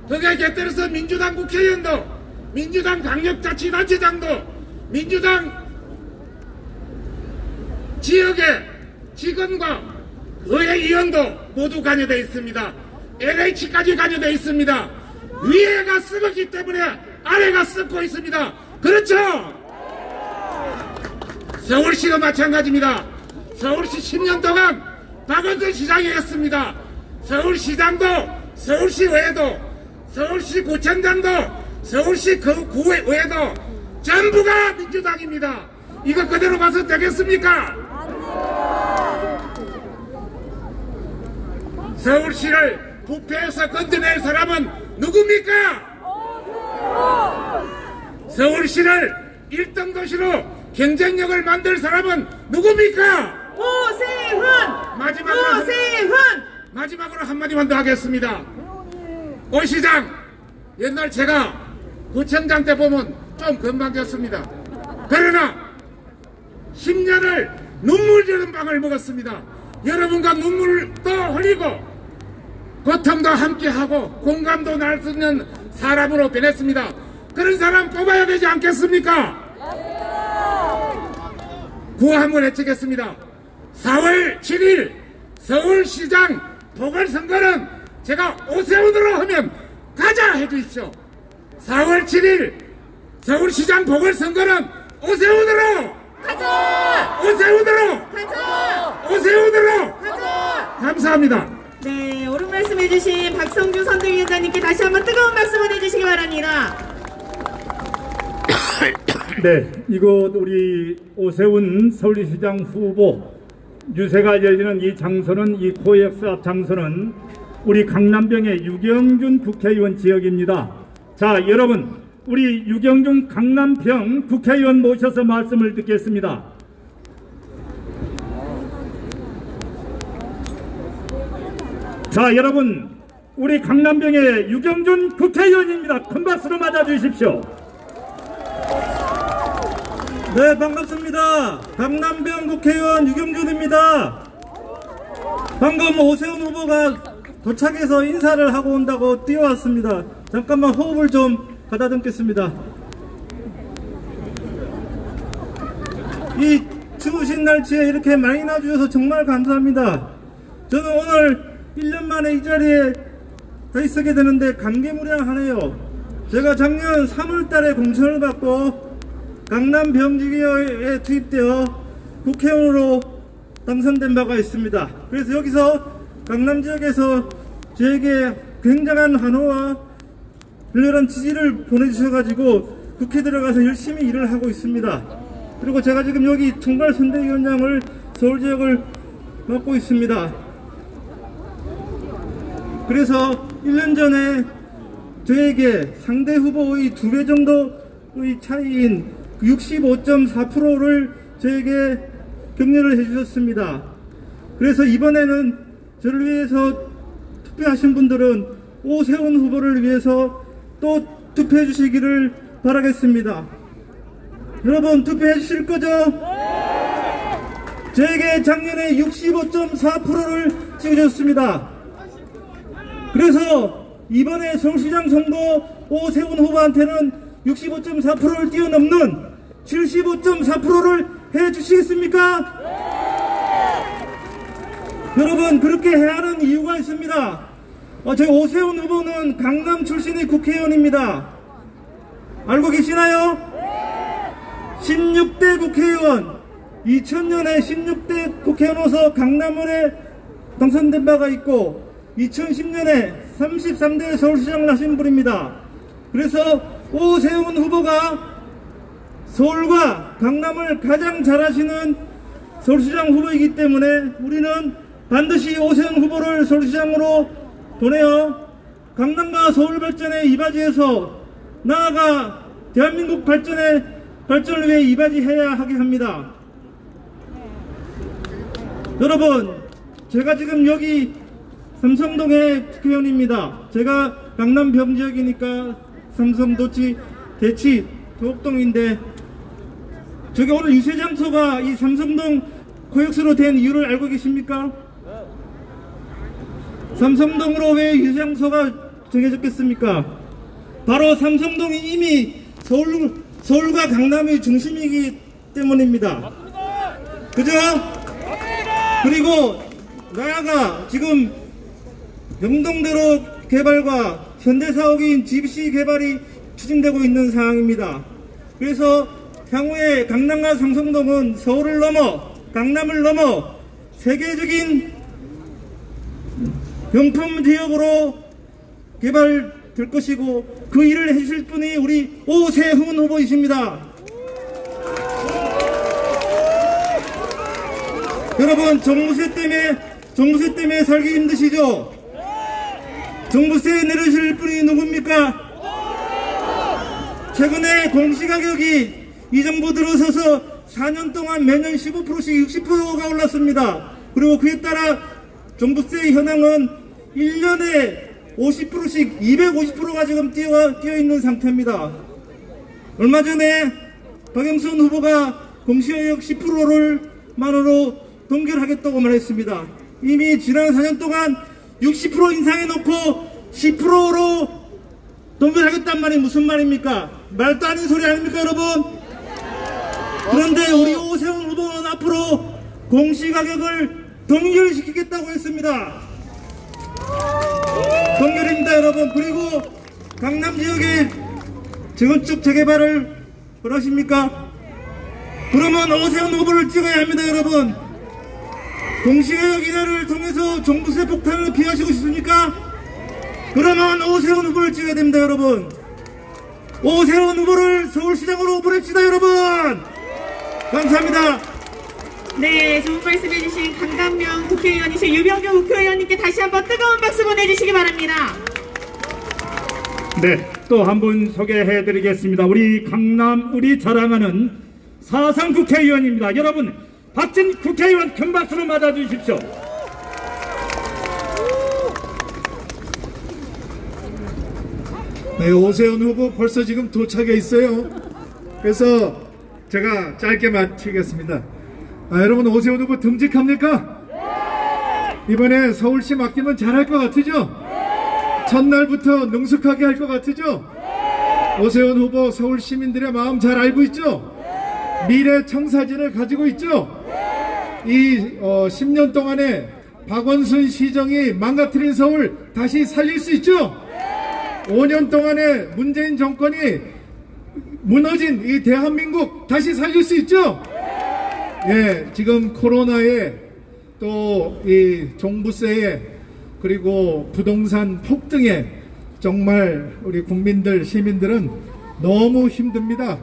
그게 곁들여서 민주당 국회의원도 민주당 강력자치단체장도 민주당 지역의 직원과 의회의원도 모두 관여되어 있습니다. LH까지 관여되어 있습니다. 위에가 썩었기 때문에 아래가 썩고 있습니다. 그렇죠? 서울시도 마찬가지입니다. 서울시 10년 동안 박원순 시장이 했습니다. 서울시장도 서울시의회도 서울시 구청장도 서울시 구의회도 전부가 민주당입니다. 이거 그대로 가서 되겠습니까? 서울시를 부패해서 건드낼 사람은 누굽니까? 서울시를 1등 도시로 경쟁력을 만들 사람은 누굽니까? 오세훈! 마지막으로 한마디만 더 하겠습니다. 오 시장, 옛날 제가 구청장 때 보면 좀 건방졌습니다. 그러나 10년을 눈물 주는 빵을 먹었습니다. 여러분과 눈물도 흘리고 고통도 함께하고 공감도 날 수 있는 사람으로 변했습니다. 그런 사람 뽑아야 되지 않겠습니까? 구호 한번 외치겠습니다. 4월 7일 서울시장 보궐선거는 제가 오세훈으로 하면 가자 해주십시오. 4월 7일 서울시장 보궐선거는 오세훈으로 가자! 오세훈으로 가자! 오세훈으로 가자! 감사합니다. 네, 옳은 말씀 해주신 박성준 선대위원장님께 다시 한번 뜨거운 박수 보내주시기 바랍니다. 네, 이곳 우리 오세훈 서울시장 후보 유세가 열리는 이 장소는 이 코엑스 앞 장소는 우리 강남병의 유경준 국회의원 지역입니다. 자, 여러분 우리 유경준 강남병 국회의원 모셔서 말씀을 듣겠습니다. 자, 여러분, 우리 강남병의 유경준 국회의원입니다. 큰 박수로 맞아주십시오. 네, 반갑습니다. 강남병 국회의원 유경준입니다. 방금 오세훈 후보가 도착해서 인사를 하고 온다고 뛰어왔습니다. 잠깐만 호흡을 좀 가다듬겠습니다. 이 추우신 날씨에 이렇게 많이 나와주셔서 정말 감사합니다. 저는 오늘 1년 만에 이 자리에 다시 서게 되는데 감개무량하네요. 제가 작년 3월 달에 공천을 받고 강남 병지기에 투입되어 국회의원으로 당선된 바가 있습니다. 그래서 여기서 강남 지역에서 저에게 굉장한 환호와 열렬한 지지를 보내주셔가지고 국회 들어가서 열심히 일을 하고 있습니다. 그리고 제가 지금 여기 총괄 선대위원장을 서울 지역을 맡고 있습니다. 그래서 1년 전에 저에게 상대 후보의 2배 정도의 차이인 65.4%를 저에게 격려를 해주셨습니다. 그래서 이번에는 저를 위해서 투표하신 분들은 오세훈 후보를 위해서 또 투표해 주시기를 바라겠습니다. 여러분 투표해 주실 거죠? 저에게 작년에 65.4%를 찍어줬습니다. 그래서 이번에 서울시장 선거 오세훈 후보한테는 65.4%를 뛰어넘는 75.4%를 해주시겠습니까? 여러분 그렇게 해야 하는 이유가 있습니다. 저희 오세훈 후보는 강남 출신의 국회의원입니다. 알고 계시나요? 16대 국회의원, 2000년에 16대 국회의원으로서 강남을에 당선된 바가 있고 2010년에 33대 서울시장을 하신 분입니다. 그래서 오세훈 후보가 서울과 강남을 가장 잘하시는 서울시장 후보이기 때문에 우리는 반드시 오세훈 후보를 서울시장으로 보내어 강남과 서울 발전에 이바지해서 나아가 대한민국 발전을 위해 이바지해야 하게 합니다. 여러분, 제가 지금 여기 삼성동의 국회의원입니다. 제가 강남 병지역이니까 삼성, 도치, 대치, 도곡동인데 저기 오늘 유세장소가 이 삼성동 코엑스로 된 이유를 알고 계십니까? 삼성동으로 왜 유세장소가 정해졌겠습니까? 바로 삼성동이 이미 서울과 강남의 중심이기 때문입니다. 그죠? 그리고 나아가 지금 영동대로 개발과 현대사옥인 GBC 개발이 추진되고 있는 상황입니다. 그래서 향후에 강남과 삼성동은 서울을 넘어 강남을 넘어 세계적인 명품 지역으로 개발될 것이고 그 일을 해주실 분이 우리 오세훈 후보이십니다. 여러분 종부세 때문에 살기 힘드시죠? 종부세 내려주실 분이 누굽니까? 최근에 공시가격이 이 정부 들어서서 4년 동안 매년 15%씩 60%가 올랐습니다. 그리고 그에 따라 종부세 현황은 1년에 50%씩 250%가 지금 뛰어 있는 상태입니다. 얼마 전에 박영선 후보가 공시가격 10%를 만으로 동결하겠다고 말했습니다. 이미 지난 4년 동안 60% 인상해놓고 10%로 동결하겠단 말이 무슨 말입니까? 말도 아닌 소리 아닙니까 여러분? 그런데 우리 오세훈 후보는 앞으로 공시가격을 동결시키겠다고 했습니다. 동결입니다 여러분. 그리고 강남 지역에 재건축 재개발을 원하십니까? 그러면 오세훈 후보를 찍어야 합니다 여러분. 공시가격 인하를 통해서 종부세 폭탄을 피하시고 싶습니까? 그러면 오세훈 후보를 찍어야 됩니다 여러분. 오세훈 후보를 서울시장으로 보냅시다 여러분. 감사합니다. 네, 좋은 말씀 해주신 강남명 국회의원이신 유병규 국회의원님께 다시 한번 뜨거운 박수 보내주시기 바랍니다. 네, 또 한 분 소개해드리겠습니다. 우리 강남, 우리 자랑하는 사상 국회의원입니다. 여러분, 박진 국회의원 큰 박수로 맞아주십시오. 네, 오세훈 후보 벌써 지금 도착해 있어요. 그래서 제가 짧게 마치겠습니다. 여러분, 오세훈 후보 듬직합니까? 이번에 서울시 맡기면 잘할 것 같으죠? 첫날부터 능숙하게 할 것 같으죠? 오세훈 후보 서울 시민들의 마음 잘 알고 있죠? 미래 청사진을 가지고 있죠? 이 10년 동안에 박원순 시정이 망가뜨린 서울 다시 살릴 수 있죠? 5년 동안에 문재인 정권이 무너진 이 대한민국 다시 살릴 수 있죠? 예, 지금 코로나에 또 이 종부세에 그리고 부동산 폭등에 정말 우리 국민들, 시민들은 너무 힘듭니다.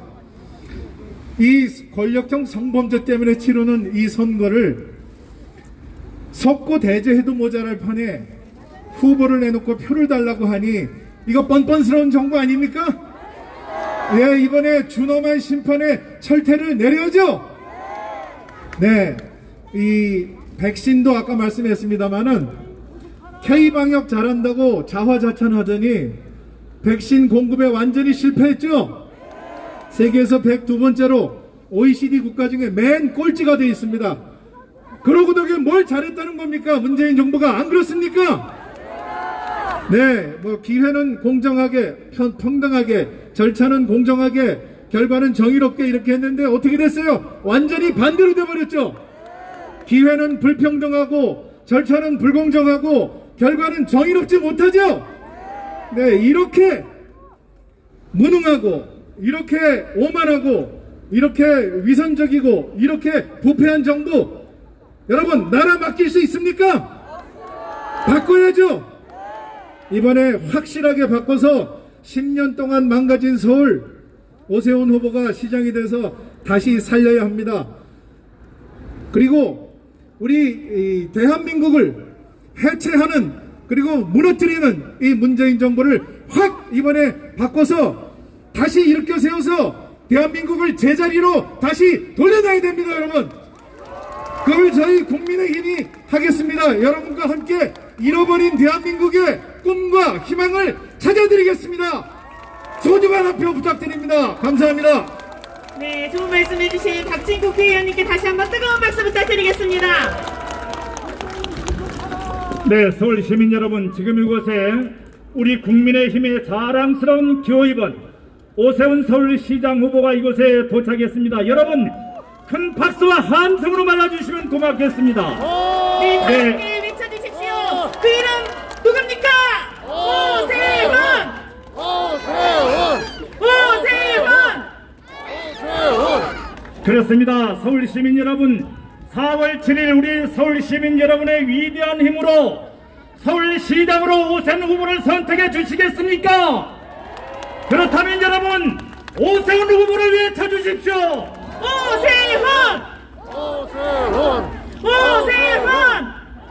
이 권력형 성범죄 때문에 치르는 이 선거를 석고 대제해도 모자랄 판에 후보를 내놓고 표를 달라고 하니 이거 뻔뻔스러운 정부 아닙니까? 예, 이번에 준엄한 심판의 철퇴를 내려야죠. 네, 이 백신도 아까 말씀했습니다마는 K방역 잘한다고 자화자찬하더니 백신 공급에 완전히 실패했죠. 세계에서 102번째로 OECD 국가 중에 맨 꼴찌가 되어 있습니다. 그러고도 그게 뭘 잘했다는 겁니까? 문재인 정부가 안 그렇습니까? 네, 뭐 기회는 공정하게, 평등하게, 절차는 공정하게, 결과는 정의롭게 이렇게 했는데 어떻게 됐어요? 완전히 반대로 돼버렸죠. 기회는 불평등하고, 절차는 불공정하고, 결과는 정의롭지 못하죠. 네, 이렇게 무능하고, 이렇게 오만하고, 이렇게 위선적이고, 이렇게 부패한 정부, 여러분 나라 맡길 수 있습니까? 바꿔야죠. 이번에 확실하게 바꿔서 10년 동안 망가진 서울, 오세훈 후보가 시장이 돼서 다시 살려야 합니다. 그리고 우리 이 대한민국을 해체하는, 그리고 무너뜨리는 이 문재인 정부를 확 이번에 바꿔서 다시 일으켜 세워서 대한민국을 제자리로 다시 돌려놔야 됩니다. 여러분, 그걸 저희 국민의힘이 하겠습니다. 여러분과 함께 잃어버린 대한민국의 꿈과 희망을 찾아드리겠습니다. 소중한 한 표 부탁드립니다. 감사합니다. 네, 좋은 말씀 해주신 박진 국회의원님께 다시 한번 뜨거운 박수 부탁드리겠습니다. 네, 서울 시민 여러분, 지금 이곳에 우리 국민의힘의 자랑스러운 기호이번 오세훈 서울시장 후보가 이곳에 도착했습니다. 여러분, 큰 박수와 함성으로 맞아주시면 고맙겠습니다. 네, 다시 함께 외쳐주십시오. 그 이름 누굽니까? 오세훈! 그렇습니다. 서울 시민 여러분, 4월 7일 우리 서울 시민 여러분의 위대한 힘으로 서울시장으로 오세훈 후보를 선택해 주시겠습니까? 그렇다면 여러분, 오세훈 후보를 외쳐주십시오. 오세훈! 오세훈! 오세훈!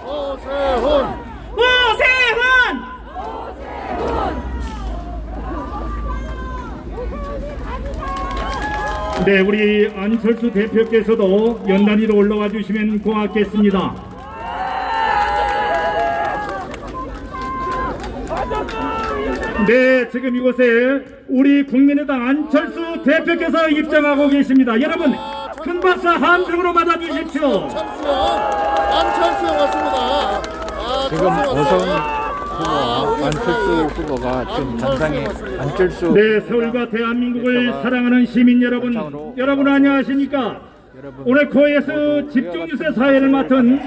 오세훈! 오세훈! 네, 우리 안철수 대표께서도 연단위로 올라와 주시면 고맙겠습니다. 네, 지금 이곳에 우리 국민의당 안철수 대표께서 입장하고 계십니다. 여러분, 큰 박수 함성으로 맞아주십시오. 안철수 왔습니다. 지금 오세훈 후보와 안철수 후보가 지금 당장에 안철수 네, 서울과 대한민국을 사랑하는 시민 여러분, 여러분 안녕하십니까? 오늘 코에서 집중유세 사회를 맡은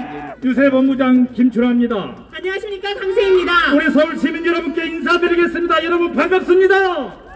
유세본부장 김춘화입니다. 안녕하십니까, 강세입니다. 우리 서울 시민 여러분께 인사드리겠습니다. 여러분 반갑습니다.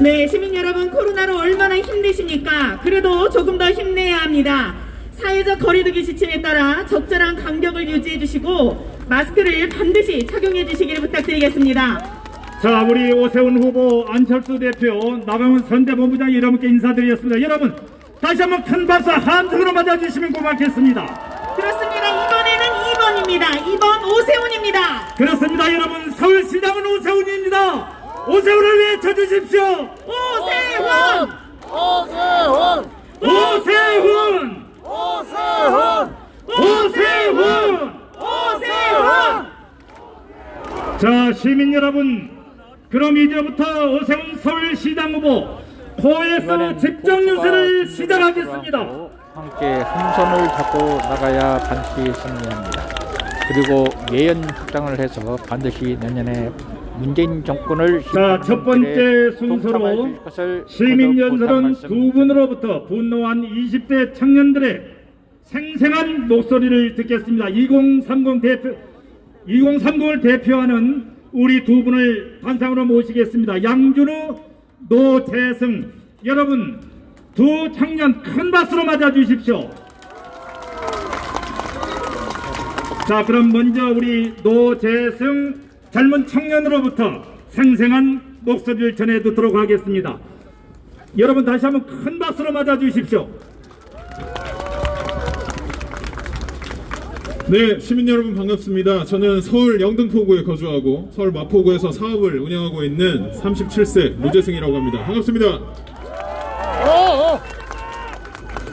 네, 시민 여러분, 코로나로 얼마나 힘드십니까? 그래도 조금 더 힘내야 합니다. 사회적 거리두기 지침에 따라 적절한 간격을 유지해 주시고 마스크를 반드시 착용해 주시기를 부탁드리겠습니다. 자, 우리 오세훈 후보, 안철수 대표, 나강훈 선대본부장 여러분께 인사드리겠습니다. 여러분, 다시 한번 큰 박수 함성으로 맞아주시면 고맙겠습니다. 그렇습니다. 이번에는 2번입니다. 2번 오세훈입니다. 그렇습니다. 여러분, 서울시장은 오세훈입니다. 오세훈을 외쳐주십시오. 오세훈! 오세훈! 오세훈! 오세훈! 오세훈! 오세훈! 자, 시민 여러분, 그럼 이제부터 오세훈 서울시장 후보 코에서 집중 유세를 시작하겠습니다. 함께 한 손을 잡고 나가야 반드시 승리합니다. 그리고 예언 확장을 해서 반드시 내년에 문재인 정권을 자, 첫 번째 순서로 시민 연설은 두 분으로부터 분노한 20대 청년들의 생생한 목소리를 듣겠습니다. 2030을 대표하는 우리 두 분을 단상으로 모시겠습니다. 양준우, 노재승, 여러분 두 청년 큰 박수로 맞아 주십시오. 자, 그럼 먼저 우리 노재승 젊은 청년으로부터 생생한 목소리를 전해 듣도록 하겠습니다. 여러분 다시 한번 큰 박수로 맞아 주십시오. 네, 시민 여러분 반갑습니다. 저는 서울 영등포구에 거주하고 서울 마포구에서 사업을 운영하고 있는 37세 노재승이라고 합니다. 반갑습니다.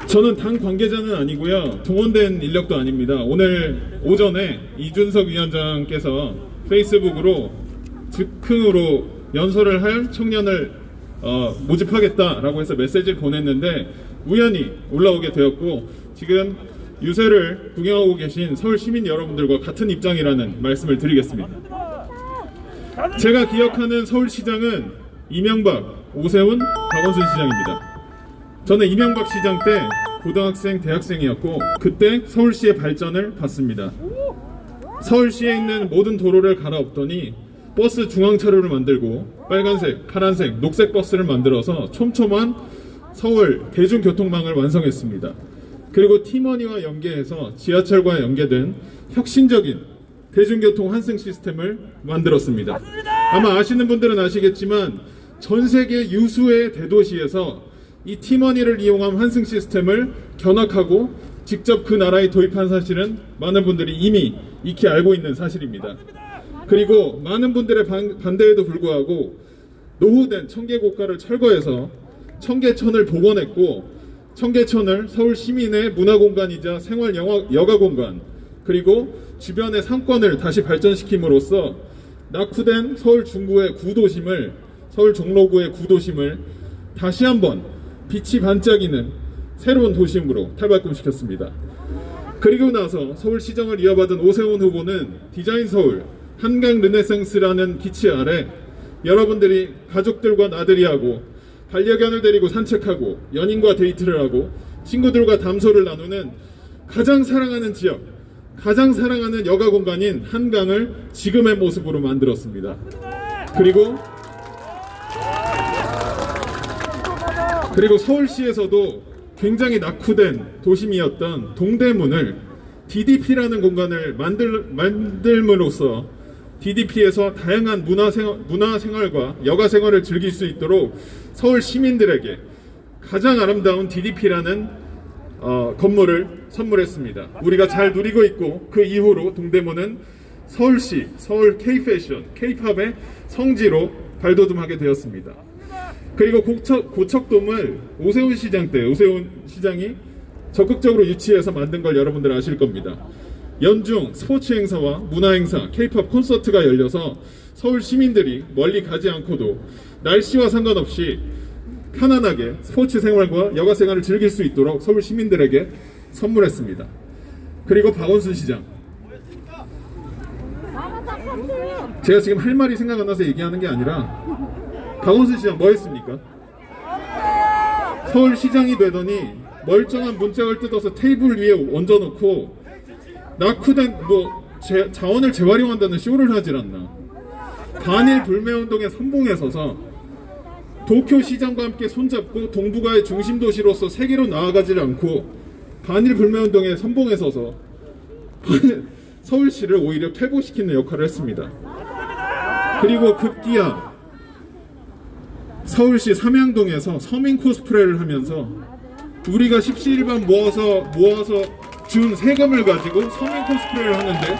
저는 당 관계자는 아니고요, 동원된 인력도 아닙니다. 오늘 오전에 이준석 위원장께서 페이스북으로 즉흥으로 연설을 할 청년을 모집하겠다라고 해서 메시지를 보냈는데 우연히 올라오게 되었고, 지금 유세를 구경하고 계신 서울 시민 여러분들과 같은 입장이라는 말씀을 드리겠습니다. 제가 기억하는 서울시장은 이명박, 오세훈, 박원순 시장입니다. 저는 이명박 시장 때 고등학생, 대학생이었고 그때 서울시의 발전을 봤습니다. 서울시에 있는 모든 도로를 갈아엎더니 버스 중앙차로를 만들고 빨간색, 파란색, 녹색 버스를 만들어서 촘촘한 서울 대중교통망을 완성했습니다. 그리고 티머니와 연계해서 지하철과 연계된 혁신적인 대중교통 환승 시스템을 만들었습니다. 아마 아시는 분들은 아시겠지만 전 세계 유수의 대도시에서 이 티머니를 이용한 환승 시스템을 견학하고 직접 그 나라에 도입한 사실은 많은 분들이 이미 익히 알고 있는 사실입니다. 그리고 많은 분들의 반대에도 불구하고 노후된 청계고가를 철거해서 청계천을 복원했고, 청계천을 서울 시민의 문화공간이자 생활 여가공간, 그리고 주변의 상권을 다시 발전시킴으로써 낙후된 서울 중구의 구도심을, 서울 종로구의 구도심을 다시 한번 빛이 반짝이는 새로운 도심으로 탈바꿈시켰습니다. 그리고 나서 서울시정을 이어받은 오세훈 후보는 디자인 서울, 한강 르네상스라는 기치 아래 여러분들이 가족들과 나들이 하고 반려견을 데리고 산책하고 연인과 데이트를 하고 친구들과 담소를 나누는 가장 사랑하는 지역, 가장 사랑하는 여가 공간인 한강을 지금의 모습으로 만들었습니다. 그리고 서울시에서도 굉장히 낙후된 도심이었던 동대문을 DDP라는 공간을 만들므로써 DDP에서 다양한 문화생활과 여가생활을 즐길 수 있도록 서울 시민들에게 가장 아름다운 DDP라는 건물을 선물했습니다. 우리가 잘 누리고 있고 그 이후로 동대문은 서울시, 서울 K-패션, K-팝의 성지로 발돋움하게 되었습니다. 그리고 고척돔을 오세훈 시장 때 오세훈 시장이 적극적으로 유치해서 만든 걸 여러분들 아실 겁니다. 연중 스포츠 행사와 문화 행사, K-팝 콘서트가 열려서 서울 시민들이 멀리 가지 않고도 날씨와 상관없이 편안하게 스포츠 생활과 여가 생활을 즐길 수 있도록 서울 시민들에게 선물했습니다. 그리고 박원순 시장, 제가 지금 할 말이 생각 안 나서 얘기하는 게 아니라 박원순 시장 뭐 했습니까? 서울시장이 되더니 멀쩡한 문짝을 뜯어서 테이블 위에 얹어놓고 낙후된 자원을 재활용한다는 쇼를 하질 않나. 반일 불매운동의 선봉에 서서 도쿄 시장과 함께 손잡고 동북아의 중심 도시로서 세계로 나아가지 않고 반일 불매운동의 선봉에 서서 서울시를 오히려 퇴보시키는 역할을 했습니다. 그리고 급기야 서울시 삼양동에서 서민 코스프레를 하면서 우리가 십시일반 모아서 준 세금을 가지고 서민 코스프레를 하는데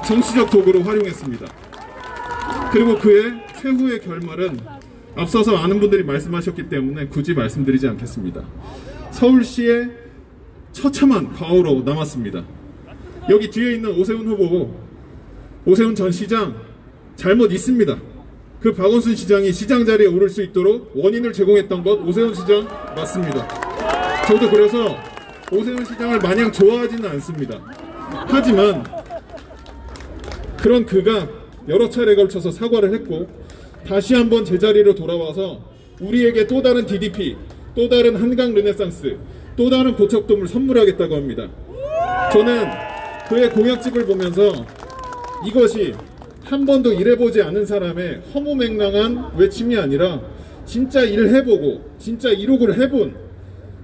정치적 도구로 활용했습니다. 그리고 그의 최후의 결말은 앞서서 많은 분들이 말씀하셨기 때문에 굳이 말씀드리지 않겠습니다. 서울시의 처참한 과오로 남았습니다. 여기 뒤에 있는 오세훈 후보, 오세훈 전 시장, 잘못 있습니다. 그 박원순 시장이 시장 자리에 오를 수 있도록 원인을 제공했던 것 오세훈 시장 맞습니다. 저도 그래서 오세훈 시장을 마냥 좋아하지는 않습니다. 하지만 그런 그가 여러 차례에 걸쳐서 사과를 했고 다시 한번 제자리로 돌아와서 우리에게 또 다른 DDP, 또 다른 한강 르네상스, 또 다른 고척돔을 선물하겠다고 합니다. 저는 그의 공약집을 보면서 이것이 한 번도 일해보지 않은 사람의 허무맹랑한 외침이 아니라 진짜 일해보고 진짜 이룩을 해본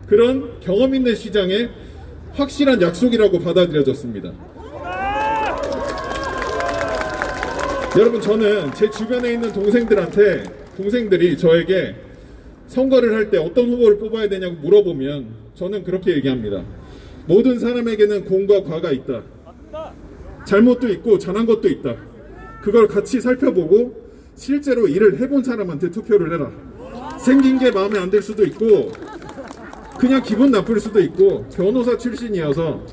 그런 경험 있는 시장의 확실한 약속이라고 받아들여졌습니다. 여러분, 저는 제 주변에 있는 동생들이 저에게 선거를 할 때 어떤 후보를 뽑아야 되냐고 물어보면 저는 그렇게 얘기합니다. 모든 사람에게는 공과 과가 있다. 잘못도 있고 잘한 것도 있다. 그걸 같이 살펴보고 실제로 일을 해본 사람한테 투표를 해라. 생긴 게 마음에 안 들 수도 있고 그냥 기분 나쁠 수도 있고 변호사 출신이어서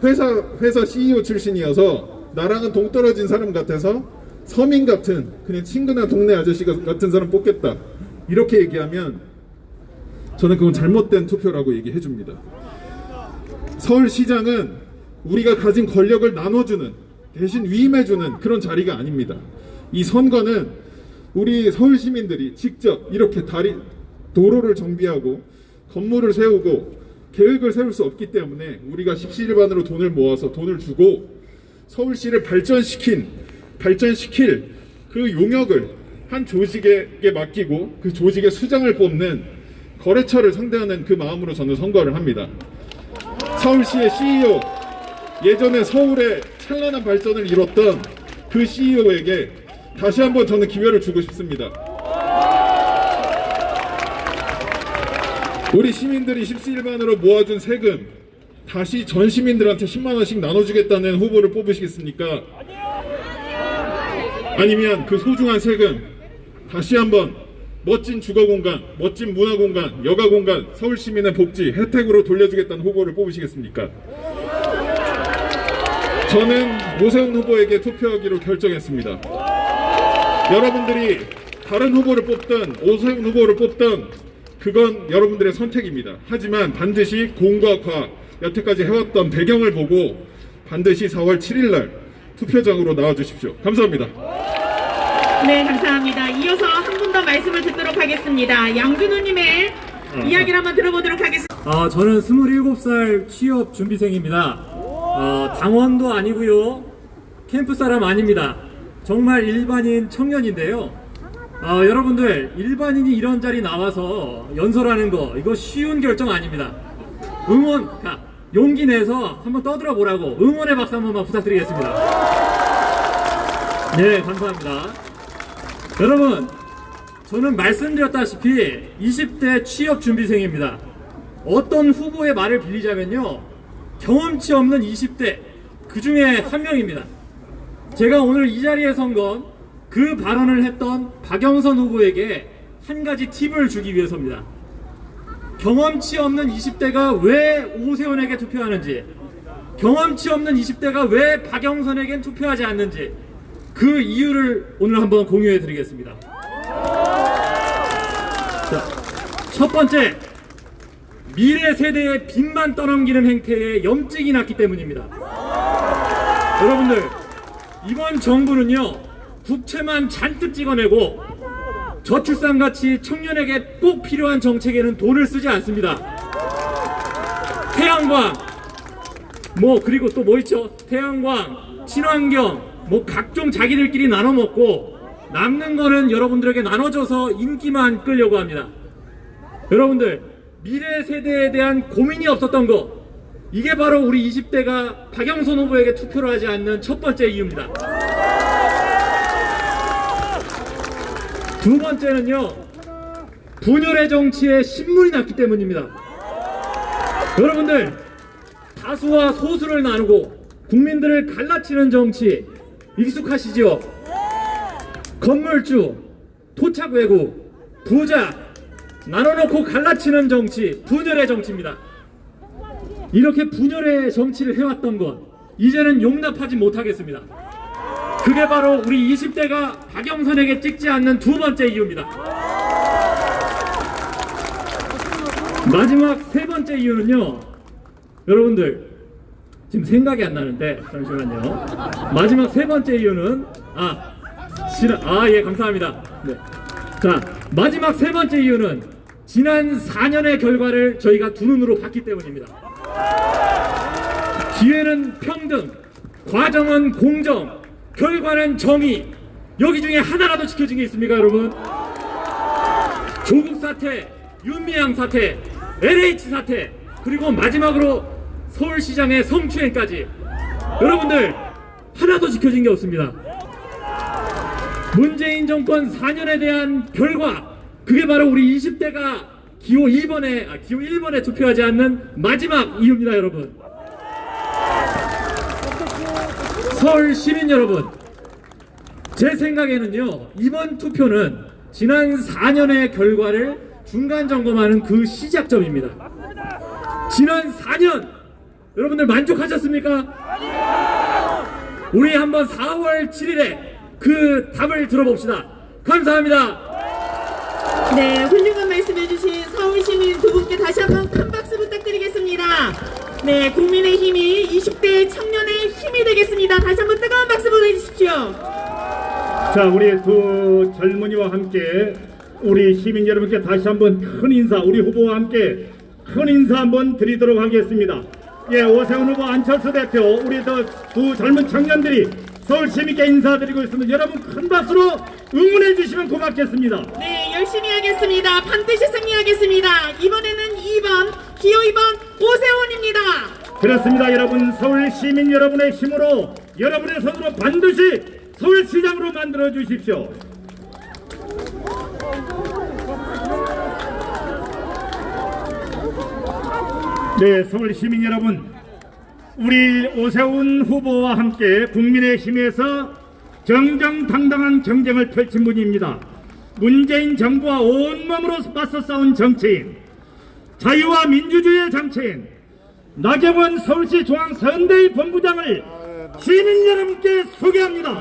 회사 CEO 출신이어서 나랑은 동떨어진 사람 같아서 서민 같은 그냥 친근한 동네 아저씨 같은 사람 뽑겠다. 이렇게 얘기하면 저는 그건 잘못된 투표라고 얘기해 줍니다. 서울시장은 우리가 가진 권력을 나눠주는 대신 위임해주는 그런 자리가 아닙니다. 이 선거는 우리 서울 시민들이 직접 이렇게 도로를 정비하고 건물을 세우고 계획을 세울 수 없기 때문에 우리가 십시일반으로 돈을 모아서 돈을 주고 서울시를 발전시킬 그 용역을 한 조직에게 맡기고 그 조직의 수장을 뽑는 거래처를 상대하는 그 마음으로 저는 선거를 합니다. 서울시의 CEO, 예전에 서울의 찬란한 발전을 이뤘던 그 CEO에게 다시 한번 저는 기회를 주고 싶습니다. 우리 시민들이 십시일반으로 모아준 세금 다시 전 시민들한테 10만 원씩 나눠주겠다는 후보를 뽑으시겠습니까? 아니면 그 소중한 세금 다시 한번 멋진 주거공간, 멋진 문화공간, 여가공간, 서울시민의 복지, 혜택으로 돌려주겠다는 후보를 뽑으시겠습니까? 저는 오세훈 후보에게 투표하기로 결정했습니다. 여러분들이 다른 후보를 뽑든 오세훈 후보를 뽑든 그건 여러분들의 선택입니다. 하지만 반드시 공과 과, 여태까지 해왔던 배경을 보고 반드시 4월 7일 날 투표장으로 나와주십시오. 감사합니다. 네, 감사합니다. 이어서 한 분 더 말씀을 듣도록 하겠습니다. 양준호님의 이야기를 한번 들어보도록 하겠습니다. 저는 27살 취업 준비생입니다. 당원도 아니고요, 캠프 사람 아닙니다. 정말 일반인 청년인데요. 여러분들, 일반인이 이런 자리 나와서 연설하는 거 이거 쉬운 결정 아닙니다. 용기 내서 한번 떠들어 보라고 응원의 박수 한 번만 부탁드리겠습니다. 네, 감사합니다. 여러분, 저는 말씀드렸다시피 20대 취업 준비생입니다. 어떤 후보의 말을 빌리자면요, 경험치 없는 20대 그 중에 한 명입니다. 제가 오늘 이 자리에 선 건 그 발언을 했던 박영선 후보에게 한 가지 팁을 주기 위해서입니다. 경험치 없는 20대가 왜 오세훈에게 투표하는지, 경험치 없는 20대가 왜 박영선에겐 투표하지 않는지 그 이유를 오늘 한번 공유해 드리겠습니다. 자, 첫 번째, 미래 세대의 빚만 떠넘기는 행태에 염증이 났기 때문입니다. 여러분들, 이번 정부는요, 국채만 잔뜩 찍어내고 저출산같이 청년에게 꼭 필요한 정책에는 돈을 쓰지 않습니다. 태양광, 그리고 또 뭐 있죠? 태양광, 친환경, 각종 자기들끼리 나눠 먹고 남는 거는 여러분들에게 나눠줘서 인기만 끌려고 합니다. 여러분들, 미래 세대에 대한 고민이 없었던 거, 이게 바로 우리 20대가 박영선 후보에게 투표를 하지 않는 첫 번째 이유입니다. 두 번째는요, 분열의 정치에 신물이 났기 때문입니다. 여러분들, 다수와 소수를 나누고 국민들을 갈라치는 정치 익숙하시죠? 건물주, 토착 외구, 부자 나눠놓고 갈라치는 정치, 분열의 정치입니다. 이렇게 분열의 정치를 해왔던 것 이제는 용납하지 못하겠습니다. 그게 바로 우리 20대가 박영선에게 찍지 않는 두 번째 이유입니다. 마지막 세 번째 이유는요, 여러분들 지금 생각이 안 나는데 잠시만요. 마지막 세 번째 이유는 예, 감사합니다. 네. 자, 마지막 세 번째 이유는 지난 4년의 결과를 저희가 두 눈으로 봤기 때문입니다. 기회는 평등, 과정은 공정, 결과는 정의. 여기 중에 하나라도 지켜진 게 있습니까, 여러분? 조국 사태, 윤미향 사태, LH 사태, 그리고 마지막으로 서울시장의 성추행까지, 여러분들 하나도 지켜진 게 없습니다. 문재인 정권 4년에 대한 결과, 그게 바로 우리 20대가 기호 1번에 투표하지 않는 마지막 이유입니다, 여러분. 서울 시민 여러분, 제 생각에는요, 이번 투표는 지난 4년의 결과를 중간 점검하는 그 시작점입니다. 지난 4년 여러분들 만족하셨습니까? 우리 한번 4월 7일에 그 답을 들어봅시다. 감사합니다. 네, 훌륭한 말씀해주신 서울시민 두 분께 다시 한번 큰 박수 부탁드리겠습니다. 네, 국민의힘이 20대 청년의 힘이 되겠습니다. 다시 한번 뜨거운 박수 보내주십시오. 자, 우리 두 젊은이와 함께 우리 시민 여러분께 다시 한번 큰 인사, 우리 후보와 함께 큰 인사 한번 드리도록 하겠습니다. 예, 오세훈 후보, 안철수 대표, 우리 두 젊은 청년들이 서울 시민께 인사드리고 있습니다. 여러분 큰 박수로 응원해 주시면 고맙겠습니다. 네, 열심히 하겠습니다. 반드시 승리하겠습니다. 이번에는 2번, 기호 2번 오세훈입니다. 그렇습니다. 여러분, 서울 시민 여러분의 힘으로, 여러분의 손으로 반드시 서울시장으로 만들어 주십시오. 네, 서울 시민 여러분, 우리 오세훈 후보와 함께 국민의힘에서 정정당당한 경쟁을 펼친 분입니다. 문재인 정부와 온몸으로 맞서 싸운 정치인, 자유와 민주주의의 정치인 나경원 서울시 중앙선대위 본부장을 시민 여러분께 소개합니다.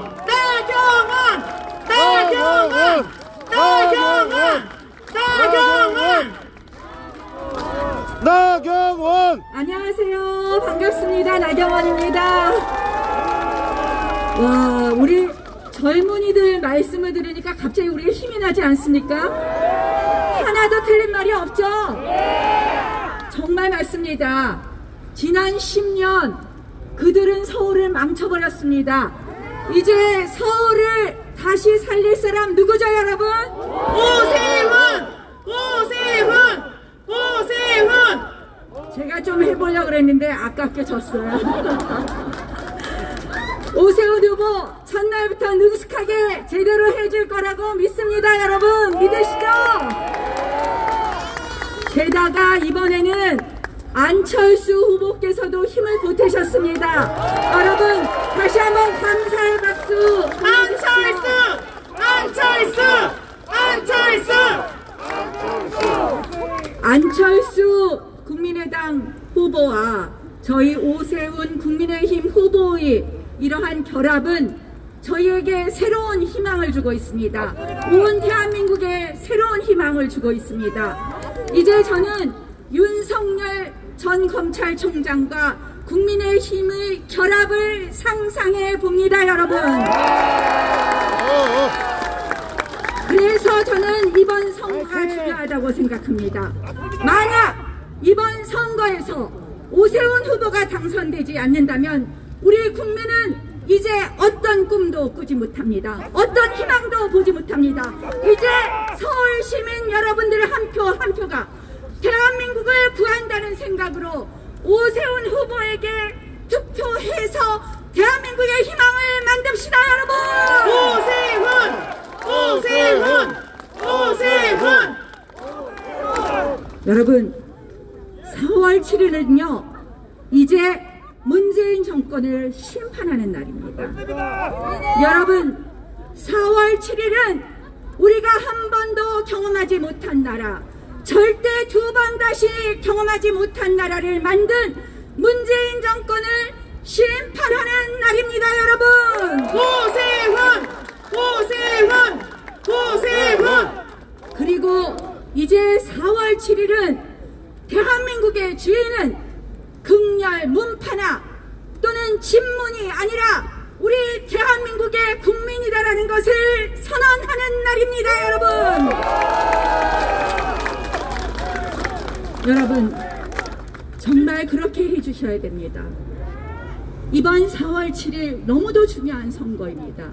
나경원! 안녕하세요. 반갑습니다. 나경원입니다. 와, 우리 젊은이들 말씀을 들으니까 갑자기 우리가 힘이 나지 않습니까? 하나도 틀린 말이 없죠? 정말 맞습니다. 지난 10년 그들은 서울을 망쳐버렸습니다. 이제 서울을 다시 살릴 사람 누구죠, 여러분? 오세훈! 제가 좀 해보려고 그랬는데 아깝게 졌어요. 오세훈 후보 첫날부터 능숙하게 제대로 해줄 거라고 믿습니다. 여러분 믿으시죠? 게다가 이번에는 안철수 후보께서도 힘을 보태셨습니다. 여러분 다시 한번 감사의 박수. 안철수 국민의당 후보와 저희 오세훈 국민의힘 후보의 이러한 결합은 저희에게 새로운 희망을 주고 있습니다. 온 대한민국에 새로운 희망을 주고 있습니다. 이제 저는 윤석열 전 검찰총장과 국민의힘의 결합을 상상해 봅니다, 여러분. 그래서 저는 이번 선거가 중요하다고 생각합니다. 만약 이번 선거에서 오세훈 후보가 당선되지 않는다면 우리 국민은 이제 어떤 꿈도 꾸지 못합니다. 어떤 희망도 보지 못합니다. 이제 서울 시민 여러분들의 한 표 한 표가 대한민국을 구한다는 생각으로 오세훈 후보에게 투표해서 대한민국의 희망을 만듭시다, 여러분! 여러분, 4월 7일은요, 이제 문재인 정권을 심판하는 날입니다. 여러분, 4월 7일은 우리가 한 번도 경험하지 못한 나라, 절대 두 번 다시 경험하지 못한 나라를 만든 문재인 정권을 심판하는 날입니다, 여러분! 7일은 대한민국의 주인은 극렬 문파나 또는 친문이 아니라 우리 대한민국의 국민이다라는 것을 선언하는 날입니다, 여러분. 여러분, 정말 그렇게 해주셔야 됩니다. 이번 4월 7일 너무도 중요한 선거입니다.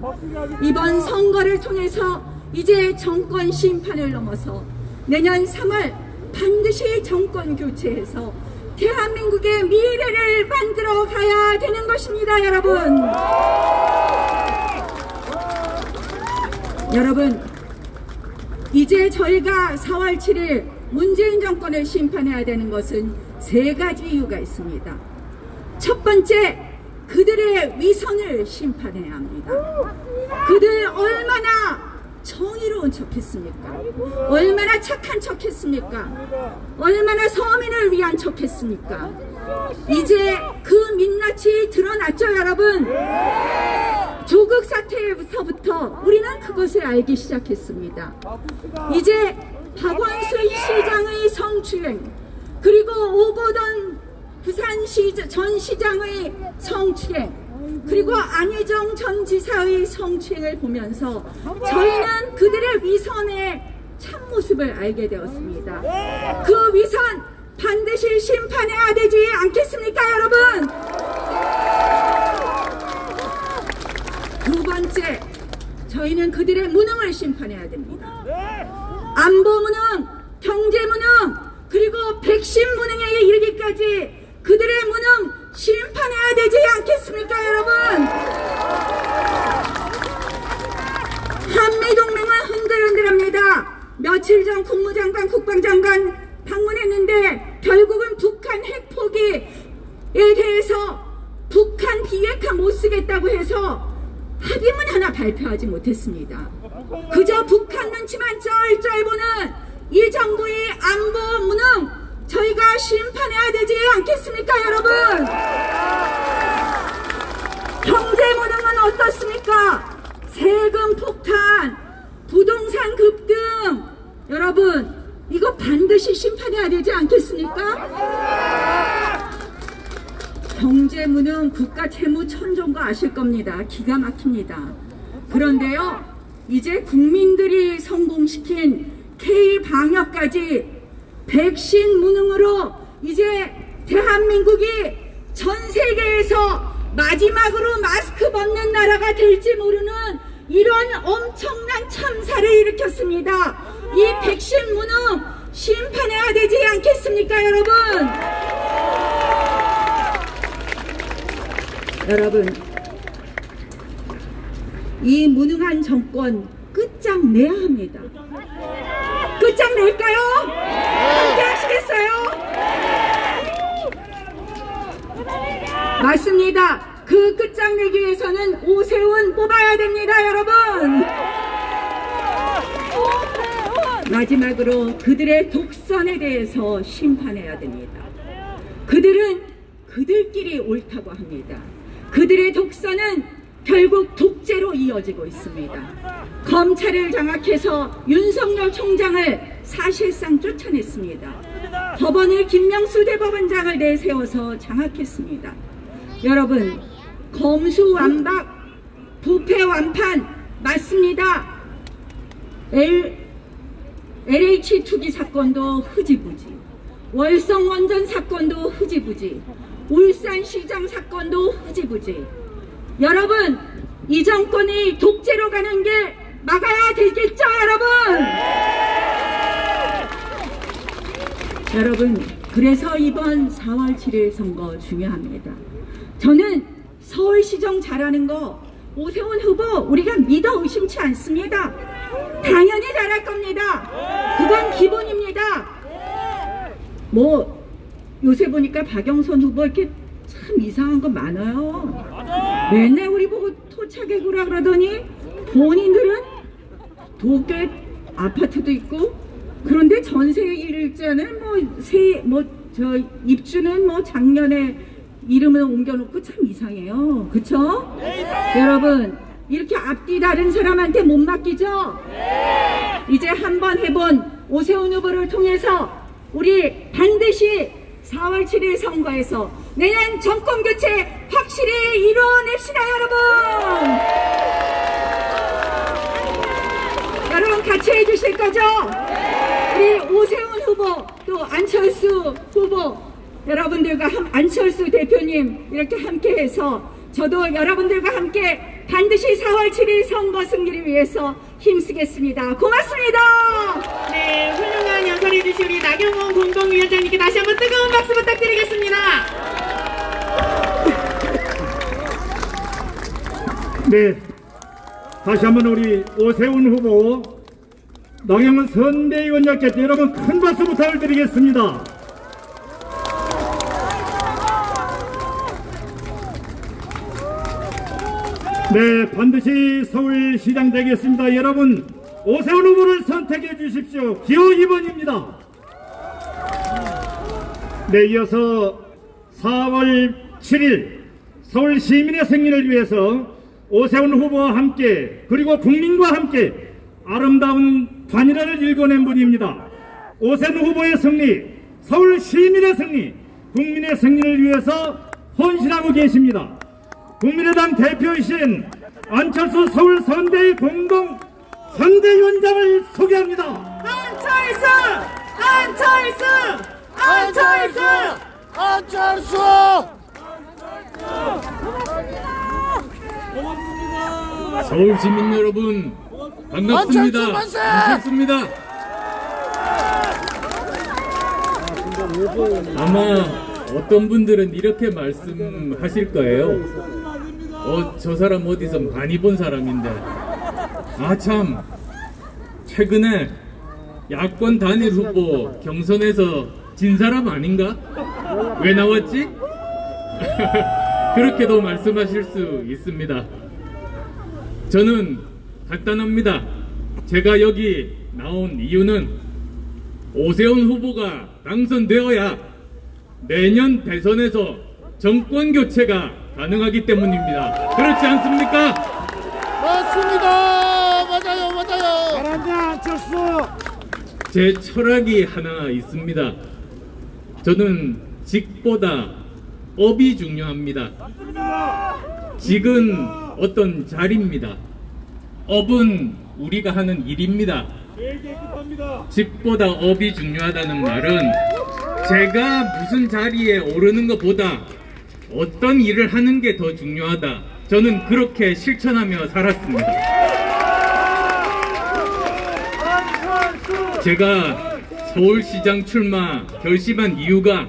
이번 선거를 통해서 이제 정권 심판을 넘어서 내년 3월 반드시 정권 교체해서 대한민국의 미래를 만들어 가야 되는 것입니다, 여러분. 여러분, 이제 저희가 4월 7일 문재인 정권을 심판해야 되는 것은 3가지 이유가 있습니다. 첫 번째, 그들의 위선을 심판해야 합니다. 그들 얼마나 정의로운 척했습니까? 얼마나 착한 척했습니까? 얼마나 서민을 위한 척했습니까? 이제 그 민낯이 드러났죠, 여러분? 조국 사태에서부터 우리는 그것을 알기 시작했습니다. 이제 박원순 시장의 성추행, 그리고 오거돈 전 시장의 성추행, 그리고 안희정 전 지사의 성추행을 보면서 저희는 그들의 위선의 참모습을 알게 되었습니다. 그 위선 반드시 심판해야 되지 않겠습니까, 여러분? 두 번째, 저희는 그들의 무능을 심판해야 됩니다. 안보 무능, 경제 무능, 그리고 백신 무능에 이르기까지 그들의 무능 심판해야 되지 않겠습니까, 여러분? 한미동맹은 흔들흔들합니다. 며칠 전 국무장관, 국방장관 방문했는데 결국은 북한 핵포기에 대해서 북한 비핵화 못 쓰겠다고 해서 합의문 하나 발표하지 못했습니다. 그저 북한 눈치만 쩔쩔 보는 이 정부의 안보 무능 저희가 심판해야 되지 않겠습니까, 여러분? 경제 무능은 어떻습니까? 세금 폭탄, 부동산 급등, 여러분 이거 반드시 심판해야 되지 않겠습니까? 경제 무능 국가 채무 천조인 거 아실 겁니다. 기가 막힙니다. 그런데요, 이제 국민들이 성공시킨 K-방역까지 백신 무능으로 이제 대한민국이 전 세계에서 마지막으로 마스크 벗는 나라가 될지 모르는 이런 엄청난 참사를 일으켰습니다. 이 백신 무능 심판해야 되지 않겠습니까, 여러분? 여러분, 이 무능한 정권 끝장내야 합니다. 끝장낼까요? 함께 하시겠어요? 맞습니다. 그 끝장내기 위해서는 오세훈 뽑아야 됩니다, 여러분. 마지막으로 그들의 독선에 대해서 심판해야 됩니다. 그들은 그들끼리 옳다고 합니다. 그들의 독선은 결국 독재로 이어지고 있습니다. 검찰을 장악해서 윤석열 총장을 사실상 쫓아냈습니다. 법원을 김명수 대법원장을 내세워서 장악했습니다. 여러분, 검수완박, 부패완판 맞습니다. LH 투기 사건도 흐지부지, 월성 원전 사건도 흐지부지, 울산시장 사건도 흐지부지. 여러분, 이 정권이 독재로 가는 길 막아야 되겠죠, 여러분? 여러분, 그래서 이번 4월 7일 선거 중요합니다. 저는 서울시정 잘하는 거 오세훈 후보 우리가 믿어 의심치 않습니다. 당연히 잘할 겁니다. 그건 기본입니다. 뭐 요새 보니까 박영선 후보 이렇게 참 이상한 거 많아요. 맨날 우리 보고 토착외구라 그러더니 본인들은 도계 아파트도 있고, 그런데 전세 일자는 입주는 작년에 이름을 옮겨놓고 참 이상해요. 그쵸? 여러분, 이렇게 앞뒤 다른 사람한테 못 맡기죠? 이제 한번 해본 오세훈 후보를 통해서 우리 반드시 4월 7일 선거에서 내년 정권 교체 확실히 이뤄냅시다, 여러분! 여러분 같이 해주실 거죠? 우리 오세훈 후보, 또 안철수 후보, 여러분들과 안철수 대표님 이렇게 함께해서 저도 여러분들과 함께 반드시 4월 7일 선거 승리를 위해서 힘쓰겠습니다. 고맙습니다. 네, 훌륭한 연설해 주신 우리 나경원 공동위원장님께 다시 한번 뜨거운 박수 부탁드리겠습니다. 네, 다시 한번 우리 오세훈 후보, 나경원 선대위원장께 여러분 큰 박수 부탁을 드리겠습니다. 네, 반드시 서울시장 되겠습니다. 여러분, 오세훈 후보를 선택해 주십시오. 기호 2번입니다. 네, 이어서 4월 7일 서울 시민의 승리를 위해서 오세훈 후보와 함께 그리고 국민과 함께 아름다운 단일화를 일궈낸 분입니다. 오세훈 후보의 승리, 서울 시민의 승리, 국민의 승리를 위해서 헌신하고 계십니다. 국민의당 대표이신 안철수 서울 선대위 공동 선대위원장을 소개합니다. 안철수! 안철수! 안철수! 안철수! 서울 시민 여러분 반갑습니다. 안철수입니다. 아마 어떤 분들은 이렇게 말씀하실 거예요. 저 사람 어디서 많이 본 사람인데, 참 최근에 야권 단일 후보 경선에서 진 사람 아닌가? 왜 나왔지? 그렇게도 말씀하실 수 있습니다. 저는 간단합니다. 제가 여기 나온 이유는 오세훈 후보가 당선되어야 내년 대선에서 정권 교체가 가능하기 때문입니다. 그렇지 않습니까? 맞습니다. 맞아요. 잘한다, 안철수. 제 철학이 하나 있습니다. 저는 직보다 업이 중요합니다. 직은 어떤 자리입니다. 업은 우리가 하는 일입니다. 직보다 업이 중요하다는 말은 제가 무슨 자리에 오르는 것보다 어떤 일을 하는 게 더 중요하다. 저는 그렇게 실천하며 살았습니다. 제가 서울시장 출마 결심한 이유가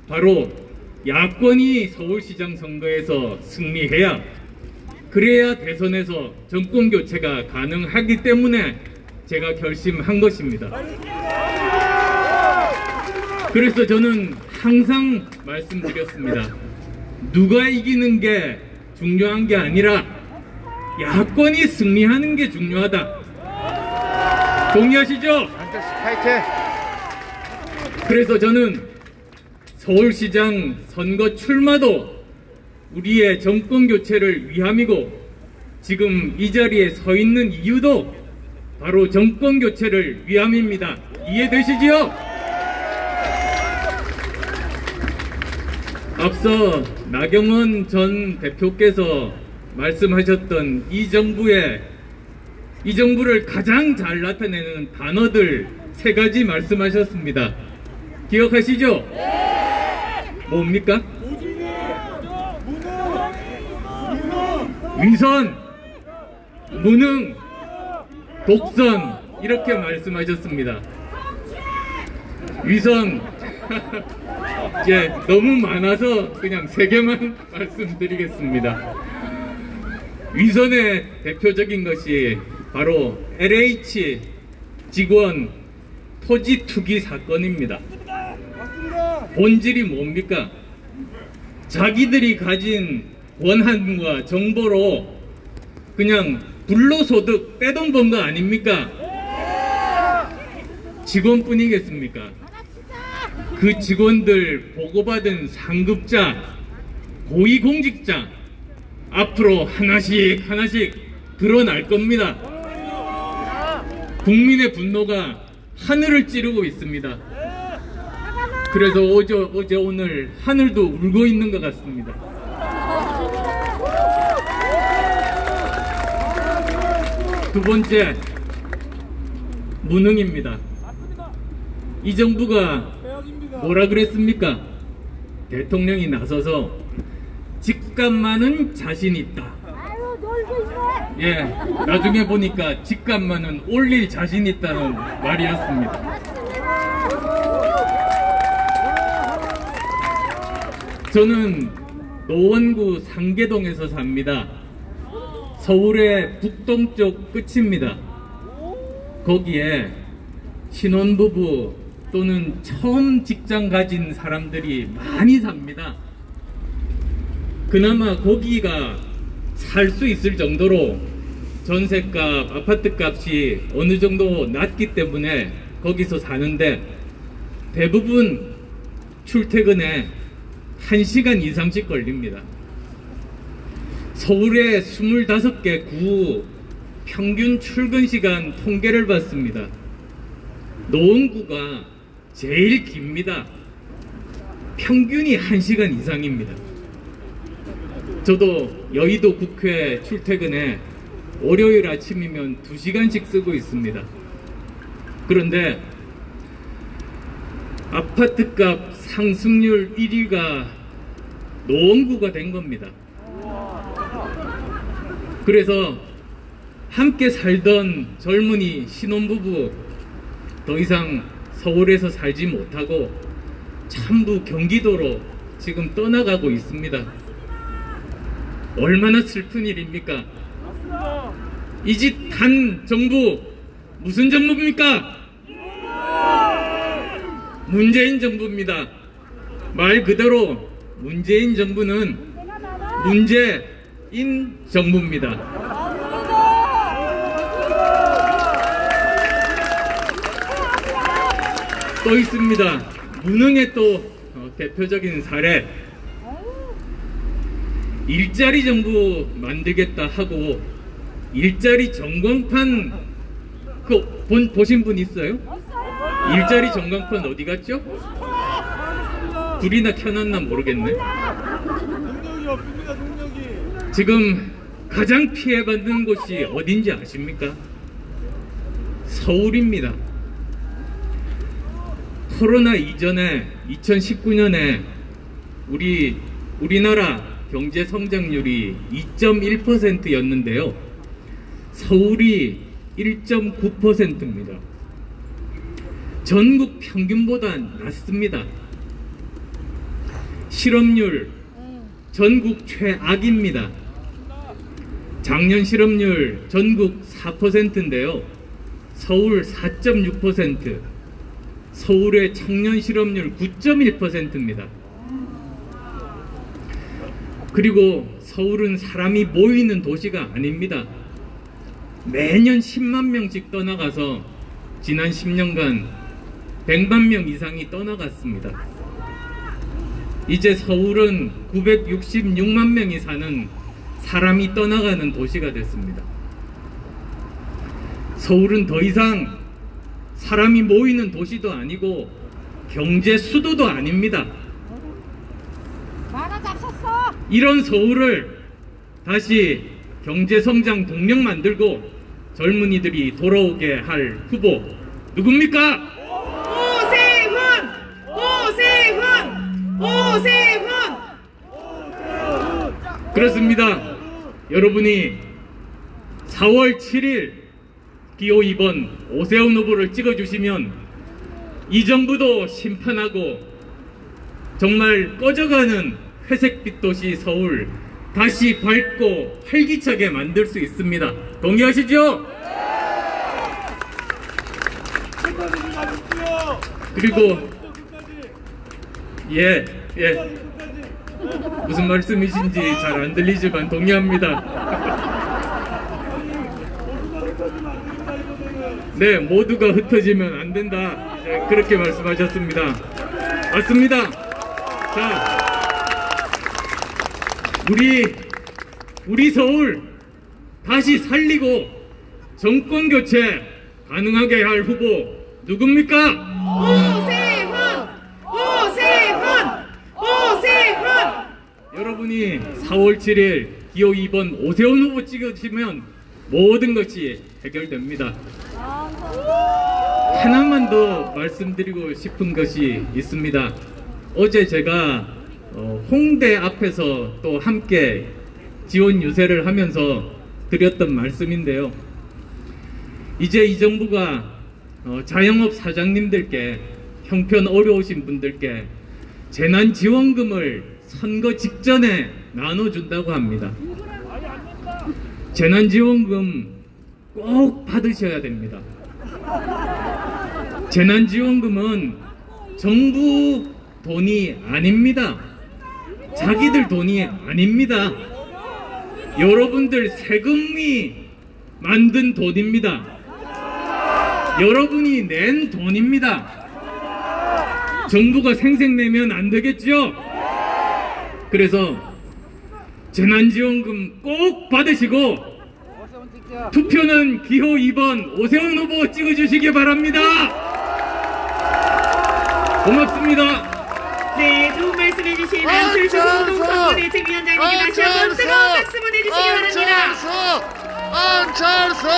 바로 야권이 서울시장 선거에서 승리해야, 그래야 대선에서 정권 교체가 가능하기 때문에 제가 결심한 것입니다. 그래서 저는 항상 말씀드렸습니다. 누가 이기는 게 중요한 게 아니라 야권이 승리하는 게 중요하다. 동의하시죠? 그래서 저는 서울시장 선거 출마도 우리의 정권 교체를 위함이고, 지금 이 자리에 서 있는 이유도 바로 정권 교체를 위함입니다. 이해되시지요? 앞서 나경원 전 대표께서 말씀하셨던 이 정부를 가장 잘 나타내는 단어들 3가지 말씀하셨습니다. 기억하시죠? 뭡니까? 위선, 무능, 독선, 이렇게 말씀하셨습니다. 위선 이제 너무 많아서 그냥 3개만 말씀드리겠습니다. 위선의 대표적인 것이 바로 LH 직원 토지 투기 사건입니다. 본질이 뭡니까? 자기들이 가진 권한과 정보로 그냥 불로소득 떼돈 번 거 아닙니까? 직원뿐이겠습니까? 그 직원들 보고받은 상급자, 고위공직자 앞으로 하나씩 드러날 겁니다. 국민의 분노가 하늘을 찌르고 있습니다. 그래서 어제 오늘 하늘도 울고 있는 것 같습니다. 두 번째, 무능입니다. 이 정부가 뭐라 그랬습니까? 대통령이 나서서 집값만은 자신 있다. 예, 나중에 보니까 집값만은 올릴 자신 있다는 말이었습니다. 저는 노원구 상계동에서 삽니다. 서울의 북동쪽 끝입니다. 거기에 신혼부부 또는 처음 직장 가진 사람들이 많이 삽니다. 그나마 거기가 살 수 있을 정도로 전셋값, 아파트값이 어느 정도 낮기 때문에 거기서 사는데 대부분 출퇴근에 1시간 이상씩 걸립니다. 서울의 25개 구 평균 출근 시간 통계를 봤습니다. 노원구가 제일 깁니다. 평균이 1시간 이상입니다. 저도 여의도 국회 출퇴근에 월요일 아침이면 2시간씩 쓰고 있습니다. 그런데 아파트값 상승률 1위가 노원구가 된 겁니다. 그래서 함께 살던 젊은이 신혼부부 더 이상 서울에서 살지 못하고 전부 경기도로 지금 떠나가고 있습니다. 얼마나 슬픈 일입니까? 이 짓 한 정부 무슨 정부입니까? 문재인 정부입니다. 말 그대로 문재인 정부는 문재인 정부입니다. 또 있습니다. 무능의 또 대표적인 사례. 일자리 정부 만들겠다 하고 일자리 전광판 보신 분 있어요? 일자리 전광판 어디 갔죠? 불이나 켜놨나 모르겠네. 지금 가장 피해받는 곳이 어딘지 아십니까? 서울입니다. 코로나 이전에 2019년에 우리나라 경제 성장률이 2.1%였는데요. 서울이 1.9%입니다. 전국 평균보다 낮습니다. 실업률 전국 최악입니다. 작년 실업률 전국 4%인데요. 서울 4.6%, 서울의 청년 실업률 9.1%입니다. 그리고 서울은 사람이 모이는 도시가 아닙니다. 매년 10만 명씩 떠나가서 지난 10년간 100만 명 이상이 떠나갔습니다. 이제 서울은 966만 명이 사는 사람이 떠나가는 도시가 됐습니다. 서울은 더 이상 사람이 모이는 도시도 아니고 경제 수도도 아닙니다. 이런 서울을 다시 경제성장 동력 만들고 젊은이들이 돌아오게 할 후보 누굽니까? 오세훈! 그렇습니다. 여러분이 4월 7일 기호 2번 오세훈 후보를 찍어주시면 이 정부도 심판하고 정말 꺼져가는 회색빛 도시 서울 다시 밝고 활기차게 만들 수 있습니다. 동의하시죠? 그리고 예 무슨 말씀이신지 잘 안 들리지만 동의합니다. 네, 모두가 흩어지면 안 된다. 네, 그렇게 말씀하셨습니다. 맞습니다. 자, 우리 서울 다시 살리고 정권 교체 가능하게 할 후보 누굽니까? 오세훈! 여러분이 4월 7일 기호 2번 오세훈 후보 찍으시면 모든 것이 해결됩니다. 하나만 더 말씀드리고 싶은 것이 있습니다. 어제 제가 홍대 앞에서 또 함께 지원 유세를 하면서 드렸던 말씀인데요. 이제 이 정부가 자영업 사장님들께 형편 어려우신 분들께 재난지원금을 선거 직전에 나눠준다고 합니다. 재난지원금 꼭 받으셔야 됩니다. 재난지원금은 정부 돈이 아닙니다. 자기들 돈이 아닙니다. 여러분들 세금이 만든 돈입니다. 여러분이 낸 돈입니다. 정부가 생색내면 안 되겠죠? 그래서 재난지원금 꼭 받으시고 투표는 기호 2번 오세훈 후보 찍어주시기 바랍니다. 고맙습니다. 네, 좋은 말씀 해주신 안철수 공동선거대책위원장님께 다시 한번 뜨거운 박수 보내주시기 바랍니다. 안철수!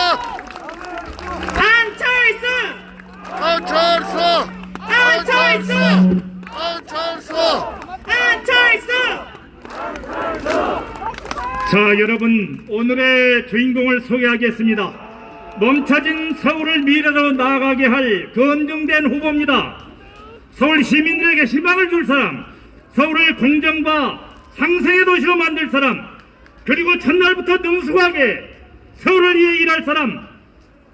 자, 여러분, 오늘의 주인공을 소개하겠습니다. 멈춰진 서울을 미래로 나아가게 할 검증된 후보입니다. 서울 시민들에게 희망을 줄 사람, 서울을 공정과 상생의 도시로 만들 사람, 그리고 첫날부터 능숙하게 서울을 위해 일할 사람,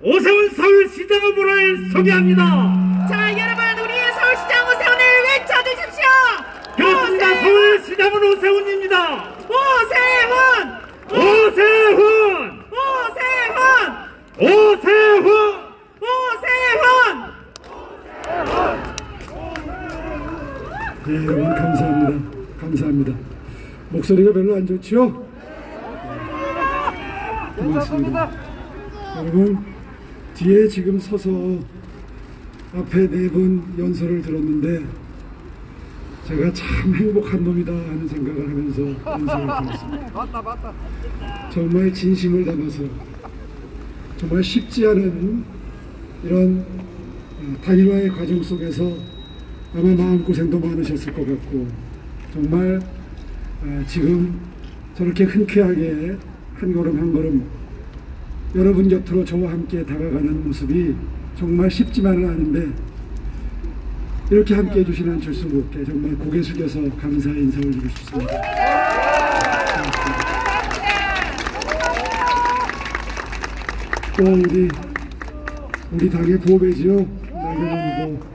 오세훈 서울시장 후보를 소개합니다. 자, 여러분, 우리의 서울시장 오세훈을 외쳐주십시오. 그렇습니다. 서울시장은 오세훈입니다. 오세훈! 오세훈! 오세훈! 오세훈! 오세훈! 네, 여러분 감사합니다. 감사합니다. 목소리가 별로 안 좋죠? 고맙습니다. 여러분, 뒤에 지금 서서 앞에 네 분 연설을 들었는데 제가 참 행복한 놈이다 하는 생각을 하면서 연설을 들었습니다. 정말 진심을 담아서 정말 쉽지 않은 이런 단일화의 과정 속에서 아마 마음고생도 많으셨을 것 같고, 정말 지금 저렇게 흔쾌하게 한 걸음 한 걸음 여러분 곁으로 저와 함께 다가가는 모습이 정말 쉽지만은 않은데, 이렇게 함께 해주신 안철수 후보께 정말 고개 숙여서 감사의 인사를 드리고 싶습니다. 또 우리 당의 보배지요, 나경원 후보.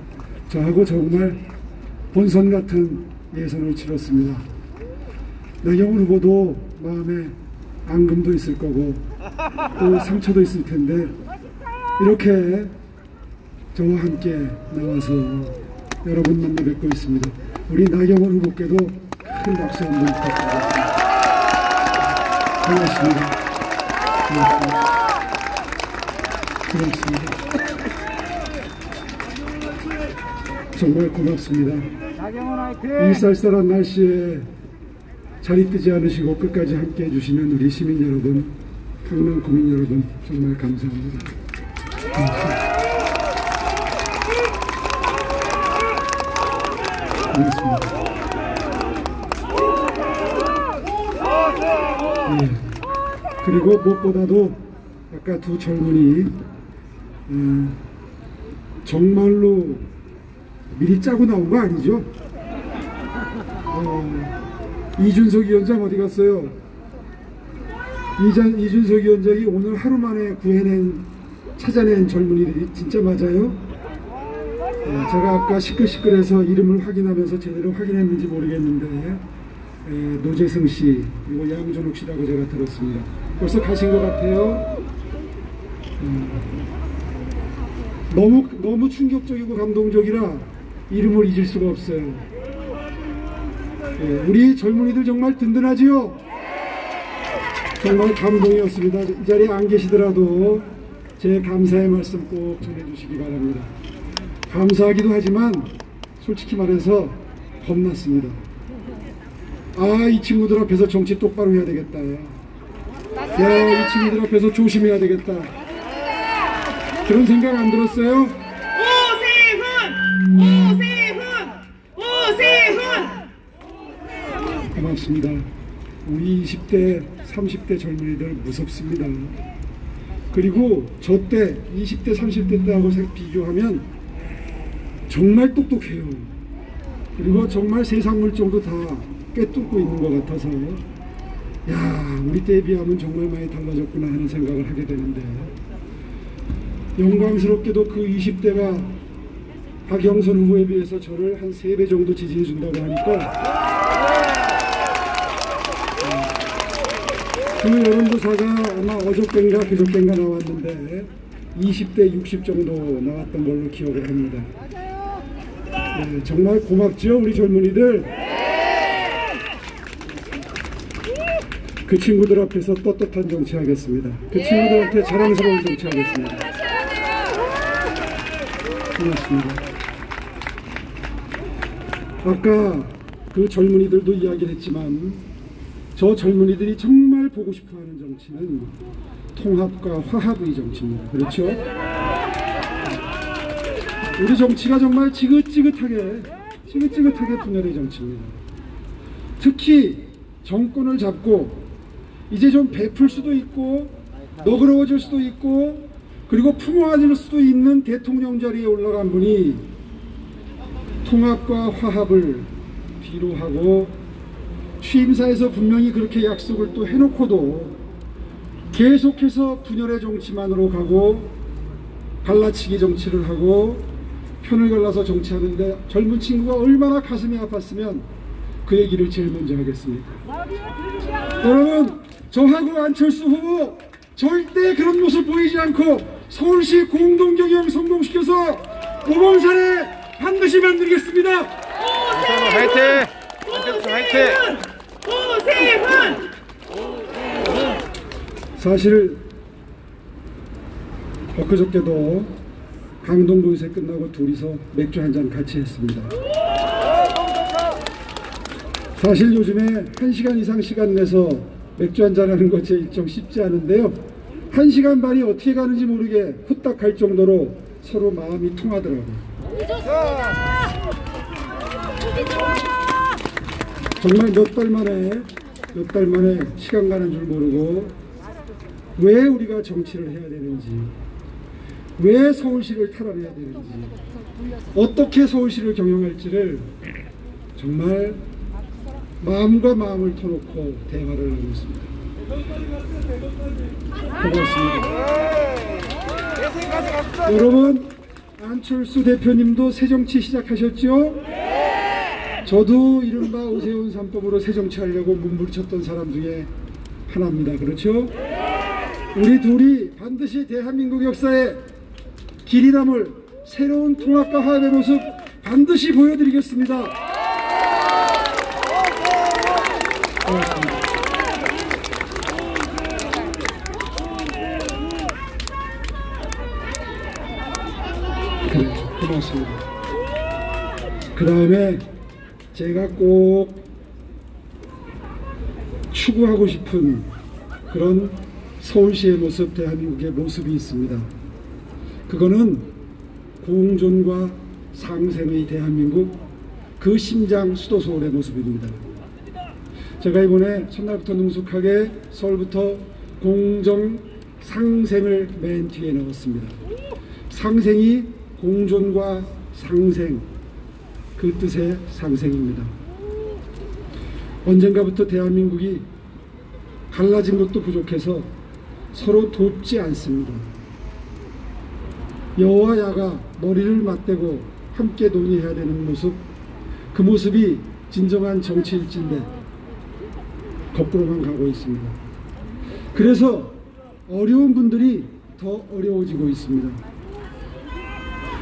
저하고 정말 본선 같은 예선을 치렀습니다. 나경원 후보도 마음에 앙금도 있을 거고 또 상처도 있을 텐데, 이렇게 저와 함께 나와서 여러분 만나 뵙고 있습니다. 우리 나경원 후보께도 큰 박수 한번 부탁드립니다. 고맙습니다. 고맙습니다. 정말 고맙습니다. 이 쌀쌀한 날씨에 자리 뜨지 않으시고 끝까지 함께 해주시는 우리 시민 여러분, 강남 구민 여러분, 정말 감사합니다. 고맙습니다. 네. 그리고 무엇보다도 아까 두 젊은이 정말로 미리 짜고 나온 거 아니죠? 이준석 위원장 어디 갔어요? 이준석 위원장이 오늘 하루 만에 찾아낸 젊은이들이 진짜 맞아요? 제가 아까 시끌시끌해서 이름을 확인하면서 제대로 확인했는지 모르겠는데 노재승 씨 그리고 양준욱 씨라고 제가 들었습니다. 벌써 가신 것 같아요. 너무 충격적이고 감동적이라 이름을 잊을 수가 없어요. 우리 젊은이들 정말 든든하지요? 정말 감동이었습니다. 이 자리에 안 계시더라도 제 감사의 말씀 꼭 전해주시기 바랍니다. 감사하기도 하지만 솔직히 말해서 겁났습니다. 아, 이 친구들 앞에서 정치 똑바로 해야 되겠다. 야, 이 친구들 앞에서 조심해야 되겠다. 그런 생각 안 들었어요? 오세훈! 고맙습니다. 우리 20대, 30대 젊은이들 무섭습니다. 그리고 저 때, 20대, 30대 때하고 비교하면 정말 똑똑해요. 그리고 정말 세상 물정도 다 꿰뚫고 있는 것 같아서 야, 우리 때에 비하면 정말 많이 달라졌구나 하는 생각을 하게 되는데, 영광스럽게도 그 20대가 박영선 후보에 비해서 저를 한 3배 정도 지지해 준다고 하니까 그 여론조사가 아마 어저께인가 그저께인가 나왔는데 20대 60 정도 나왔던 걸로 기억을 합니다. 네, 정말 고맙죠, 우리 젊은이들. 그 친구들 앞에서 떳떳한 정치하겠습니다. 그 친구들한테 자랑스러운 정치하겠습니다. 고맙습니다. 아까 그 젊은이들도 이야기를 했지만 저 젊은이들이 정말 보고 싶어하는 정치는 통합과 화합의 정치입니다. 그렇죠? 우리 정치가 정말 지긋지긋하게 분열의 정치입니다. 특히 정권을 잡고 이제 좀 베풀 수도 있고 너그러워질 수도 있고 그리고 풍요해질 수도 있는 대통령 자리에 올라간 분이 통합과 화합을 뒤로 하고 취임사에서 분명히 그렇게 약속을 또 해놓고도 계속해서 분열의 정치만으로 가고 갈라치기 정치를 하고 편을 갈라서 정치하는데 젊은 친구가 얼마나 가슴이 아팠으면 그 얘기를 제일 먼저 하겠습니까? 여러분, 저하고 안철수 후보 절대 그런 모습 보이지 않고 서울시 공동경영 성공시켜서 모범사례 반드시 만들겠습니다. 화이팅! 오세훈! 사실 엊그저께도 강동구에서 끝나고 둘이서 맥주 한잔 같이 했습니다. 사실 요즘에 1시간 이상 시간 내서 맥주 한잔 하는 것 제 일정 쉽지 않은데요. 1시간 반이 어떻게 가는지 모르게 후딱 갈 정도로 서로 마음이 통하더라고요. 정말 몇 달 만에 시간 가는 줄 모르고 왜 우리가 정치를 해야 되는지, 왜 서울시를 탈환해야 되는지, 어떻게 서울시를 경영할지를 정말 마음과 마음을 터놓고 대화를 하고 있습니다. 고맙습니다. 여러분, 안철수 대표님도 새정치 시작하셨죠? 저도 이른바 오세훈 3법으로 새정치하려고 몸부림쳤던 사람 중에 하나입니다. 그렇죠? 우리 둘이 반드시 대한민국 역사에 길이 남을 새로운 통합과 화합의 모습 반드시 보여드리겠습니다. 고맙습니다. 그래, 고맙습니다. 그 다음에 제가 꼭 추구하고 싶은 그런 서울시의 모습, 대한민국의 모습이 있습니다. 그거는 공존과 상생의 대한민국, 그 심장 수도 서울의 모습입니다. 제가 이번에 첫날부터 능숙하게 서울부터 공정, 상생을 맨 뒤에 넣었습니다. 상생이 공존과 상생, 그 뜻의 상생입니다. 언젠가부터 대한민국이 갈라진 것도 부족해서 서로 돕지 않습니다. 여와 야가 머리를 맞대고 함께 논의해야 되는 모습, 그 모습이 진정한 정치일진데 거꾸로만 가고 있습니다. 그래서 어려운 분들이 더 어려워지고 있습니다.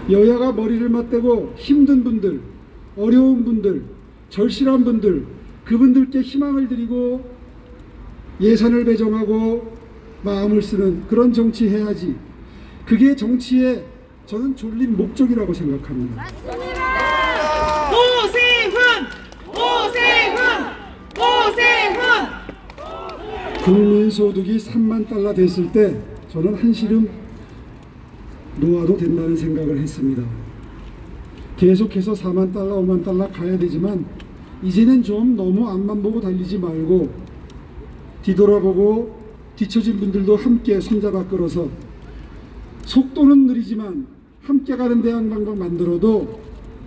여야가 머리를 맞대고 힘든 분들, 어려운 분들, 절실한 분들, 그분들께 희망을 드리고 예산을 배정하고 마음을 쓰는 그런 정치 해야지. 그게 정치의 저는 졸린 목적이라고 생각합니다. 오세훈! 오세훈! 오세훈! 국민소득이 3만 달러 됐을 때 저는 한시름 놓아도 된다는 생각을 했습니다. 계속해서 4만 달러, 5만 달러 가야 되지만 이제는 좀 너무 앞만 보고 달리지 말고 뒤돌아보고 뒤처진 분들도 함께 손잡아 끌어서 속도는 느리지만 함께 가는 대한민국 만들어도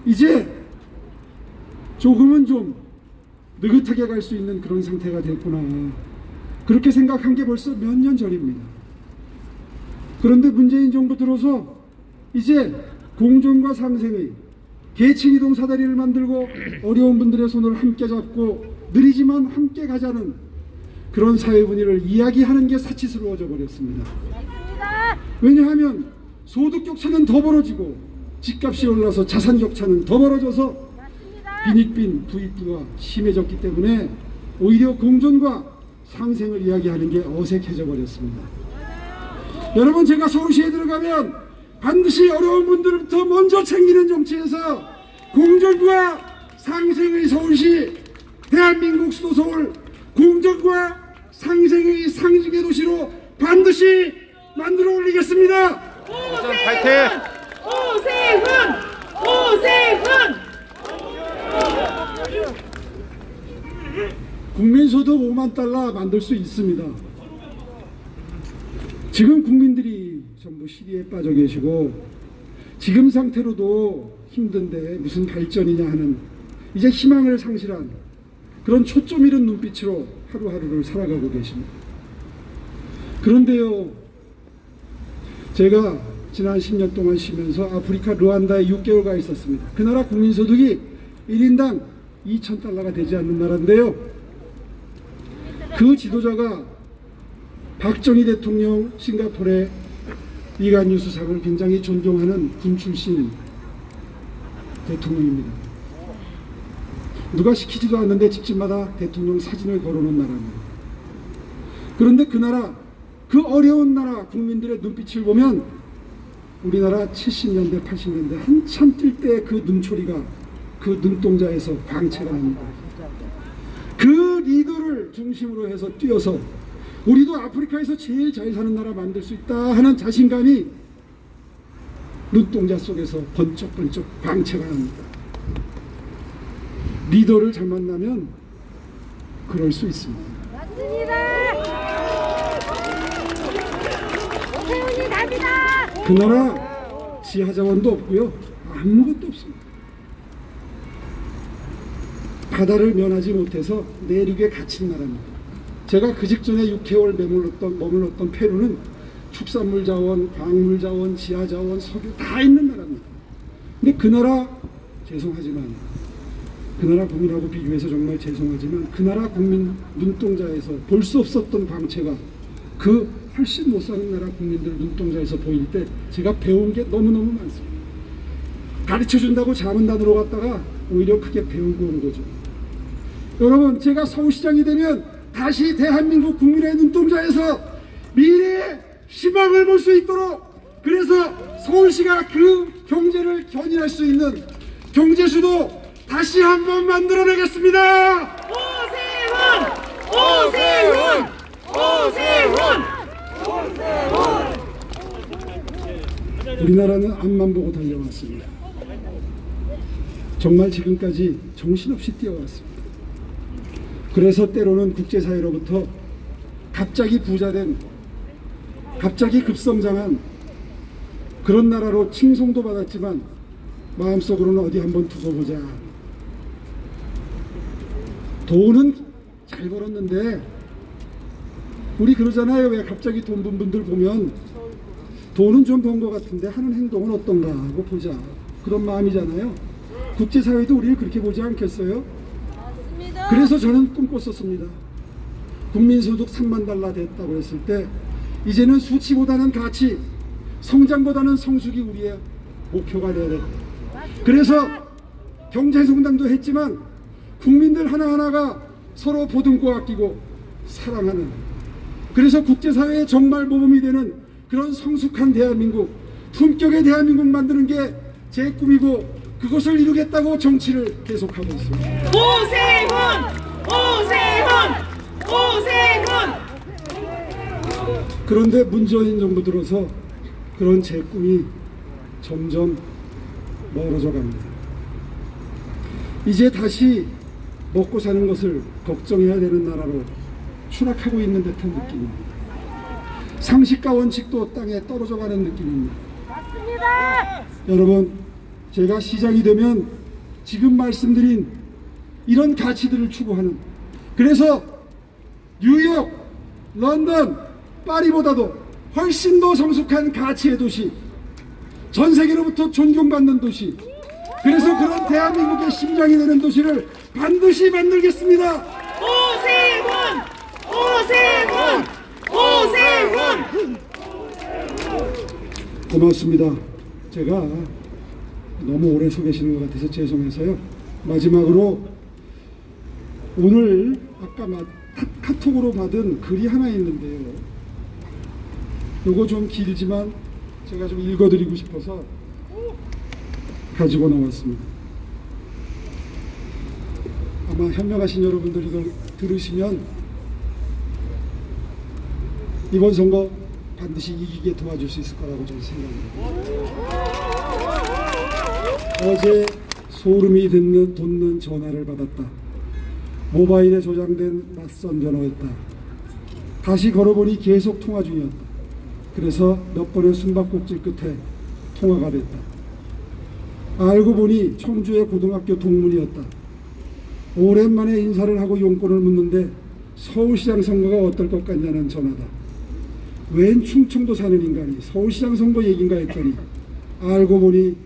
이제 조금은 좀 느긋하게 갈 수 있는 그런 상태가 됐구나. 그렇게 생각한 게 벌써 몇 년 전입니다. 그런데 문재인 정부 들어서 이제 공존과 상생의 계층이동 사다리를 만들고 어려운 분들의 손을 함께 잡고 느리지만 함께 가자는 그런 사회 분위기를 이야기하는 게 사치스러워져 버렸습니다. 왜냐하면 소득 격차는 더 벌어지고 집값이 올라서 자산 격차는 더 벌어져서 빈익빈 부익부가 심해졌기 때문에 오히려 공존과 상생을 이야기하는 게 어색해져 버렸습니다. 여러분, 제가 서울시에 들어가면 반드시 어려운 분들부터 먼저 챙기는 정치에서 공존과 상생의 서울시, 대한민국 수도 서울, 공존과 상생의 상징의 도시로 반드시 만들어 올리겠습니다. 오세훈! 오세훈! 오세훈! 국민소득 5만 달러 만들 수 있습니다. 지금 국민들이 전부 시리에 빠져 계시고 지금 상태로도 힘든데 무슨 발전이냐 하는 이제 희망을 상실한 그런 초점 잃은 눈빛으로 하루하루를 살아가고 계십니다. 그런데요, 제가 지난 10년 동안 쉬면서 아프리카 르완다에 6개월 가 있었습니다. 그 나라 국민소득이 1인당 2,000달러가 되지 않는 나라인데요, 그 지도자가 박정희 대통령 싱가포르의 이간유 수상을 굉장히 존경하는 군 출신 대통령입니다. 누가 시키지도 않는데 집집마다 대통령 사진을 걸어놓은 나라입니다. 그런데 그 나라, 그 어려운 나라 국민들의 눈빛을 보면 우리나라 70년대 80년대 한참 뛸 때 그 눈초리가 그 눈동자에서 광채가 납니다. 그 리더를 중심으로 해서 뛰어서 우리도 아프리카에서 제일 잘 사는 나라 만들 수 있다 하는 자신감이 눈동자 속에서 번쩍번쩍 광채가 납니다. 리더를 잘 만나면 그럴 수 있습니다. 그 나라 지하자원도 없고요, 아무것도 없습니다. 바다를 면하지 못해서 내륙에 갇힌 나라입니다. 제가 그 직전에 6개월 머물렀던 페루는 축산물 자원, 광물 자원, 지하 자원, 석유 다 있는 나라입니다. 근데 그 나라, 죄송하지만 그 나라 국민하고 비교해서 정말 죄송하지만 그 나라 국민 눈동자에서 볼 수 없었던 광채가 그 훨씬 못 사는 나라 국민들 눈동자에서 보일 때 제가 배운 게 너무너무 많습니다. 가르쳐준다고 자문단으로 갔다가 오히려 크게 배우고 온 거죠. 여러분, 제가 서울시장이 되면 다시 대한민국 국민의 눈동자에서 미래의 희망을 볼 수 있도록, 그래서 서울시가 그 경제를 견인할 수 있는 경제수도 다시 한번 만들어내겠습니다. 오세훈! 오세훈! 오세훈! 우리나라는 앞만 보고 달려왔습니다. 정말 지금까지 정신없이 뛰어왔습니다. 그래서 때로는 국제사회로부터 갑자기 부자된, 갑자기 급성장한 그런 나라로 칭송도 받았지만 마음속으로는 어디 한번 두고 보자. 돈은 잘 벌었는데 우리 그러잖아요. 왜 갑자기 돈 번 분들 보면 돈은 좀 번 것 같은데 하는 행동은 어떤가 하고 보자. 그런 마음이잖아요. 국제사회도 우리를 그렇게 보지 않겠어요? 그래서 저는 꿈꿨었습니다. 국민소득 3만 달러 됐다고 했을 때 이제는 수치보다는 가치, 성장보다는 성숙이 우리의 목표가 되어야 된다. 그래서 경제성장도 했지만 국민들 하나하나가 서로 보듬고 아끼고 사랑하는, 그래서 국제사회의 정말 모범이 되는 그런 성숙한 대한민국, 품격의 대한민국 만드는 게 제 꿈이고 그것을 이루겠다고 정치를 계속하고 있습니다. 오세훈! 그런데 문재인 정부 들어서 그런 제 꿈이 점점 멀어져 갑니다. 이제 다시 먹고 사는 것을 걱정해야 되는 나라로 추락하고 있는 듯한 느낌입니다. 상식과 원칙도 땅에 떨어져 가는 느낌입니다. 맞습니다. 여러분, 제가 시장이 되면 지금 말씀드린 이런 가치들을 추구하는, 그래서 뉴욕, 런던, 파리보다도 훨씬 더 성숙한 가치의 도시, 전 세계로부터 존경받는 도시, 그래서 그런 대한민국의 심장이 되는 도시를 반드시 만들겠습니다. 오세훈! 오세훈! 오세훈! 고맙습니다. 제가 너무 오래 서 계시는 것 같아서 죄송해서요. 마지막으로 오늘 아까 카톡으로 받은 글이 하나 있는데요. 요거 좀 길지만 제가 좀 읽어드리고 싶어서 가지고 나왔습니다. 아마 현명하신 여러분들이 이걸 들으시면 이번 선거 반드시 이기게 도와줄 수 있을 거라고 저는 생각합니다. 어제 소름이 돋는 전화를 받았다. 모바일에 저장된 낯선 번호였다. 다시 걸어보니 계속 통화 중이었다. 그래서 몇 번의 숨바꼭질 끝에 통화가 됐다. 알고 보니 청주의 고등학교 동문이었다. 오랜만에 인사를 하고 용건을 묻는데 서울시장 선거가 어떨 것 같냐는 전화다. 웬 충청도 사는 인간이 서울시장 선거 얘긴가 했더니 알고 보니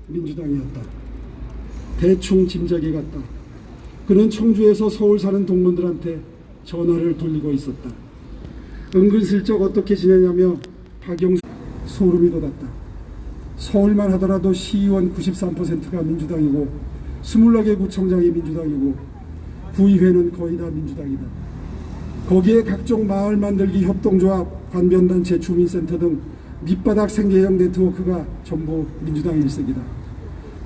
민주당이었다. 대충 짐작이 갔다. 그는 청주에서 서울 사는 동문들한테 전화를 돌리고 있었다. 은근슬쩍 어떻게 지내냐며 박영수 소름이 돋았다. 서울만 하더라도 시의원 93%가 민주당이고 24개 구청장이 민주당이고 구의회는 거의 다 민주당이다. 거기에 각종 마을 만들기 협동조합, 관변단체, 주민센터 등 밑바닥 생계형 네트워크가 전부 민주당 일색이다.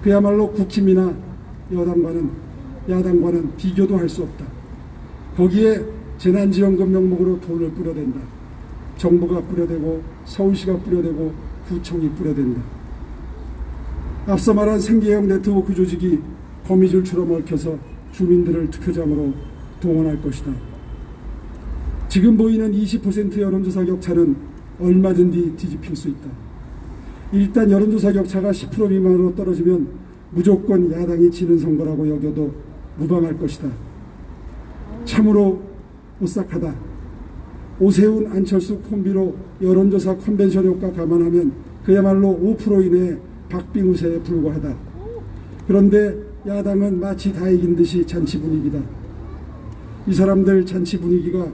그야말로 국힘이나 야당과는 비교도 할 수 없다. 거기에 재난지원금 명목으로 돈을 뿌려댄다. 정부가 뿌려대고 서울시가 뿌려대고 구청이 뿌려댄다. 앞서 말한 생계형 네트워크 조직이 거미줄처럼 얽혀서 주민들을 투표장으로 동원할 것이다. 지금 보이는 20% 여론조사 격차는 얼마든지 뒤집힐 수 있다. 일단 여론조사 격차가 10% 미만으로 떨어지면 무조건 야당이 지는 선거라고 여겨도 무방할 것이다. 참으로 오싹하다. 오세훈, 안철수 콤비로 여론조사 컨벤션 효과 감안하면 그야말로 5% 이내의 박빙우세에 불과하다. 그런데 야당은 마치 다 이긴 듯이 잔치 분위기다. 이 사람들 잔치 분위기가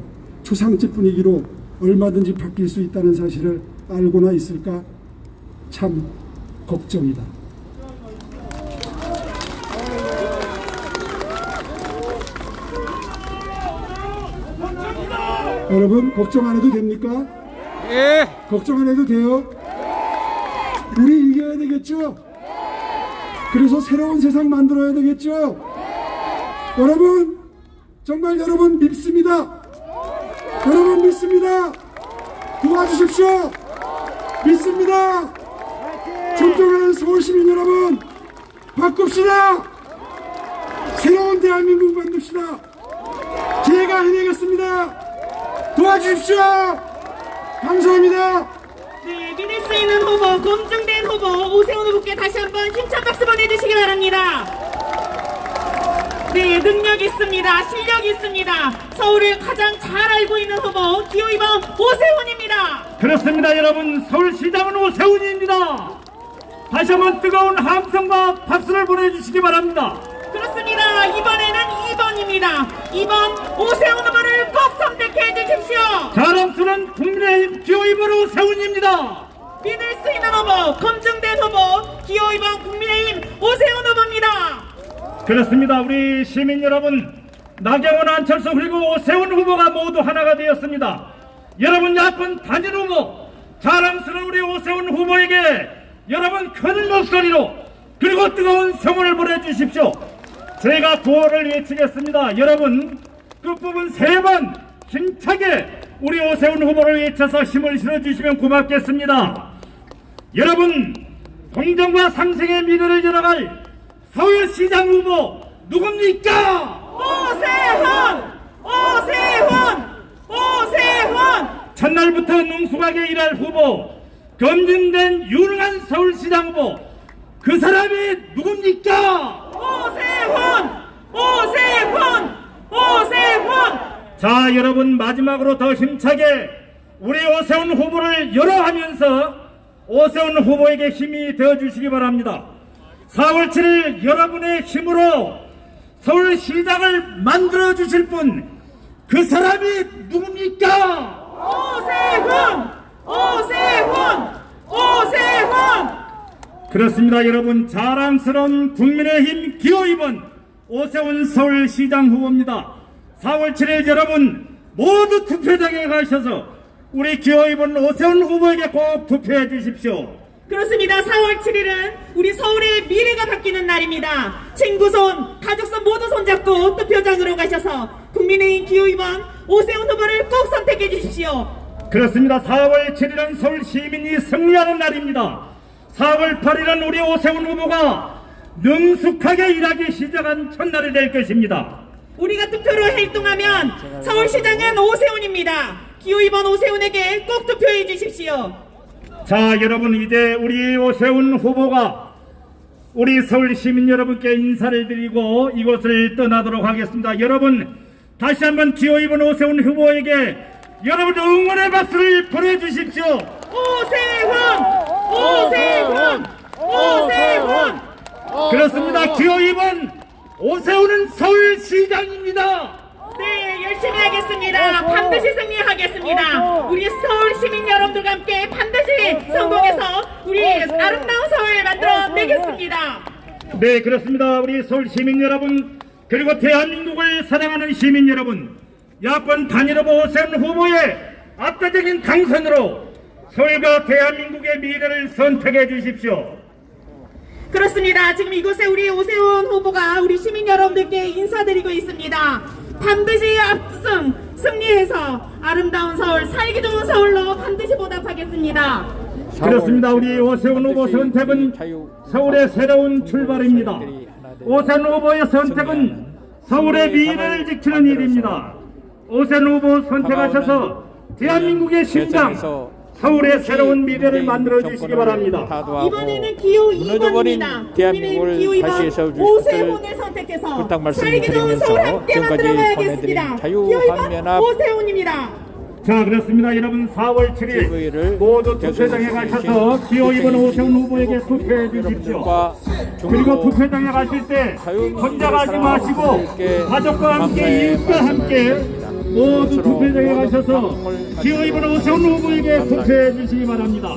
초상집 분위기로 얼마든지 바뀔 수 있다는 사실을 알고나 있을까? 참 걱정이다. 여러분, 걱정 안 해도 됩니까? 예. 걱정 안 해도 돼요? 우리 이겨야 되겠죠? 그래서 새로운 세상 만들어야 되겠죠? 여러분, 정말 여러분 믿습니다. 여러분 믿습니다. 도와주십시오. 믿습니다. 존경하는 서울시민 여러분, 바꿉시다. 새로운 대한민국 만듭시다. 제가 해내겠습니다. 도와주십시오. 감사합니다. 네, 믿을 수 있는 후보, 검증된 후보 오세훈 후보께 다시 한번 힘찬 박수 보내주시기 바랍니다. 네, 능력 있습니다. 실력 있습니다. 서울을 가장 잘 알고 있는 후보 기호이번 오세훈입니다. 그렇습니다. 여러분, 서울시장은 오세훈입니다. 다시 한번 뜨거운 함성과 박수를 보내주시기 바랍니다. 그렇습니다. 이번에는 2번입니다. 2번 오세훈 후보를 꼭 선택해 주십시오. 자랑스러운 국민의힘 기호 2번 오세훈입니다. 믿을 수 있는 후보, 검증된 후보 기호 2번 국민의힘 오세훈 후보입니다. 그렇습니다. 우리 시민 여러분, 나경원, 안철수 그리고 오세훈 후보가 모두 하나가 되었습니다. 여러분, 야권 단일 후보 자랑스러운 우리 오세훈 후보에게 여러분 큰 목소리로 그리고 뜨거운 성원을 보내주십시오. 제가 구호를 외치겠습니다. 여러분 끝부분 3번 힘차게 우리 오세훈 후보를 외쳐서 힘을 실어주시면 고맙겠습니다. 여러분 공정과 상생의 미래를 열어갈 서울시장 후보 누굽니까? 오세훈! 오세훈! 오세훈! 첫날부터 능숙하게 일할 후보, 검증된 유능한 서울시장 후보, 그 사람이 누굽니까? 오세훈! 오세훈! 오세훈! 자, 여러분 마지막으로 더 힘차게 우리 오세훈 후보를 열어하면서 오세훈 후보에게 힘이 되어주시기 바랍니다. 4월 7일 여러분의 힘으로 서울시장을 만들어주실 분, 그 사람이 누굽니까? 오세훈! 오세훈! 오세훈! 그렇습니다. 여러분 자랑스러운 국민의힘 기호 2번 오세훈 서울시장 후보입니다. 4월 7일 여러분 모두 투표장에 가셔서 우리 기호 2번 오세훈 후보에게 꼭 투표해 주십시오. 그렇습니다. 4월 7일은 우리 서울의 미래가 바뀌는 날입니다. 친구 손, 가족 손 모두 손잡고 투표장으로 가셔서 국민의힘 기호 2번 오세훈 후보를 꼭 선택해 주십시오. 그렇습니다. 4월 7일은 서울 시민이 승리하는 날입니다. 4월 8일은 우리 오세훈 후보가 능숙하게 일하기 시작한 첫날이 될 것입니다. 우리가 투표로 활동하면 서울시장은 오세훈입니다. 기호 2번 오세훈에게 꼭 투표해 주십시오. 자, 여러분 이제 우리 오세훈 후보가 우리 서울 시민 여러분께 인사를 드리고 이곳을 떠나도록 하겠습니다. 여러분 다시 한번 기호 2번 오세훈 후보에게 여러분 응원의 박수를 보내주십시오. 오세훈! 오세훈! 오세훈! 그렇습니다. 기호 2번 오세훈은 서울시장입니다. 네, 열심히 하겠습니다. 반드시 승리하겠습니다. 우리 서울 시민 여러분들과 함께 반드시 성공해서 우리 아름다운 서울 만들어내겠습니다. 네, 그렇습니다. 우리 서울 시민 여러분, 그리고 대한민국을 사랑하는 시민 여러분, 야권 단일 후보 오세훈 후보의 압도적인 당선으로 서울과 대한민국의 미래를 선택해 주십시오. 그렇습니다. 지금 이곳에 우리 오세훈 후보가 우리 시민 여러분들께 인사드리고 있습니다. 반드시 압승 승리해서 아름다운 서울, 살기 좋은 서울로 반드시 보답하겠습니다. 그렇습니다. 우리 오세훈 후보 선택은 서울의 새로운 출발입니다. 오세훈 후보의 선택은 서울의 미래를 지키는 일입니다. 오세훈 후보 선택하셔서 대한민국의 심장 서울의 새로운 미래를 만들어 주시기 바랍니다. 이번에는 기호 2번입니다. 대한민국을 기호 2번 다시 세워주실 오세훈을 선택해서 부탁 살기 좋은 서울 말씀드리면서 함께 지금까지 만들어가야겠습니다. 보내드린 기호 2번 자유한연합 오세훈입니다. 자, 그렇습니다. 여러분 4월 7일 모두 투표장에 가셔서 기호 2번 오세훈 후보에게 투표해 주십시오. 그리고 투표장에 가실 때 혼자 가지 마시고 가족과 함께 이웃과 함께 모두 투표장에 가셔서 기호 2번 오세훈 후보에게 투표해 주시기 바랍니다.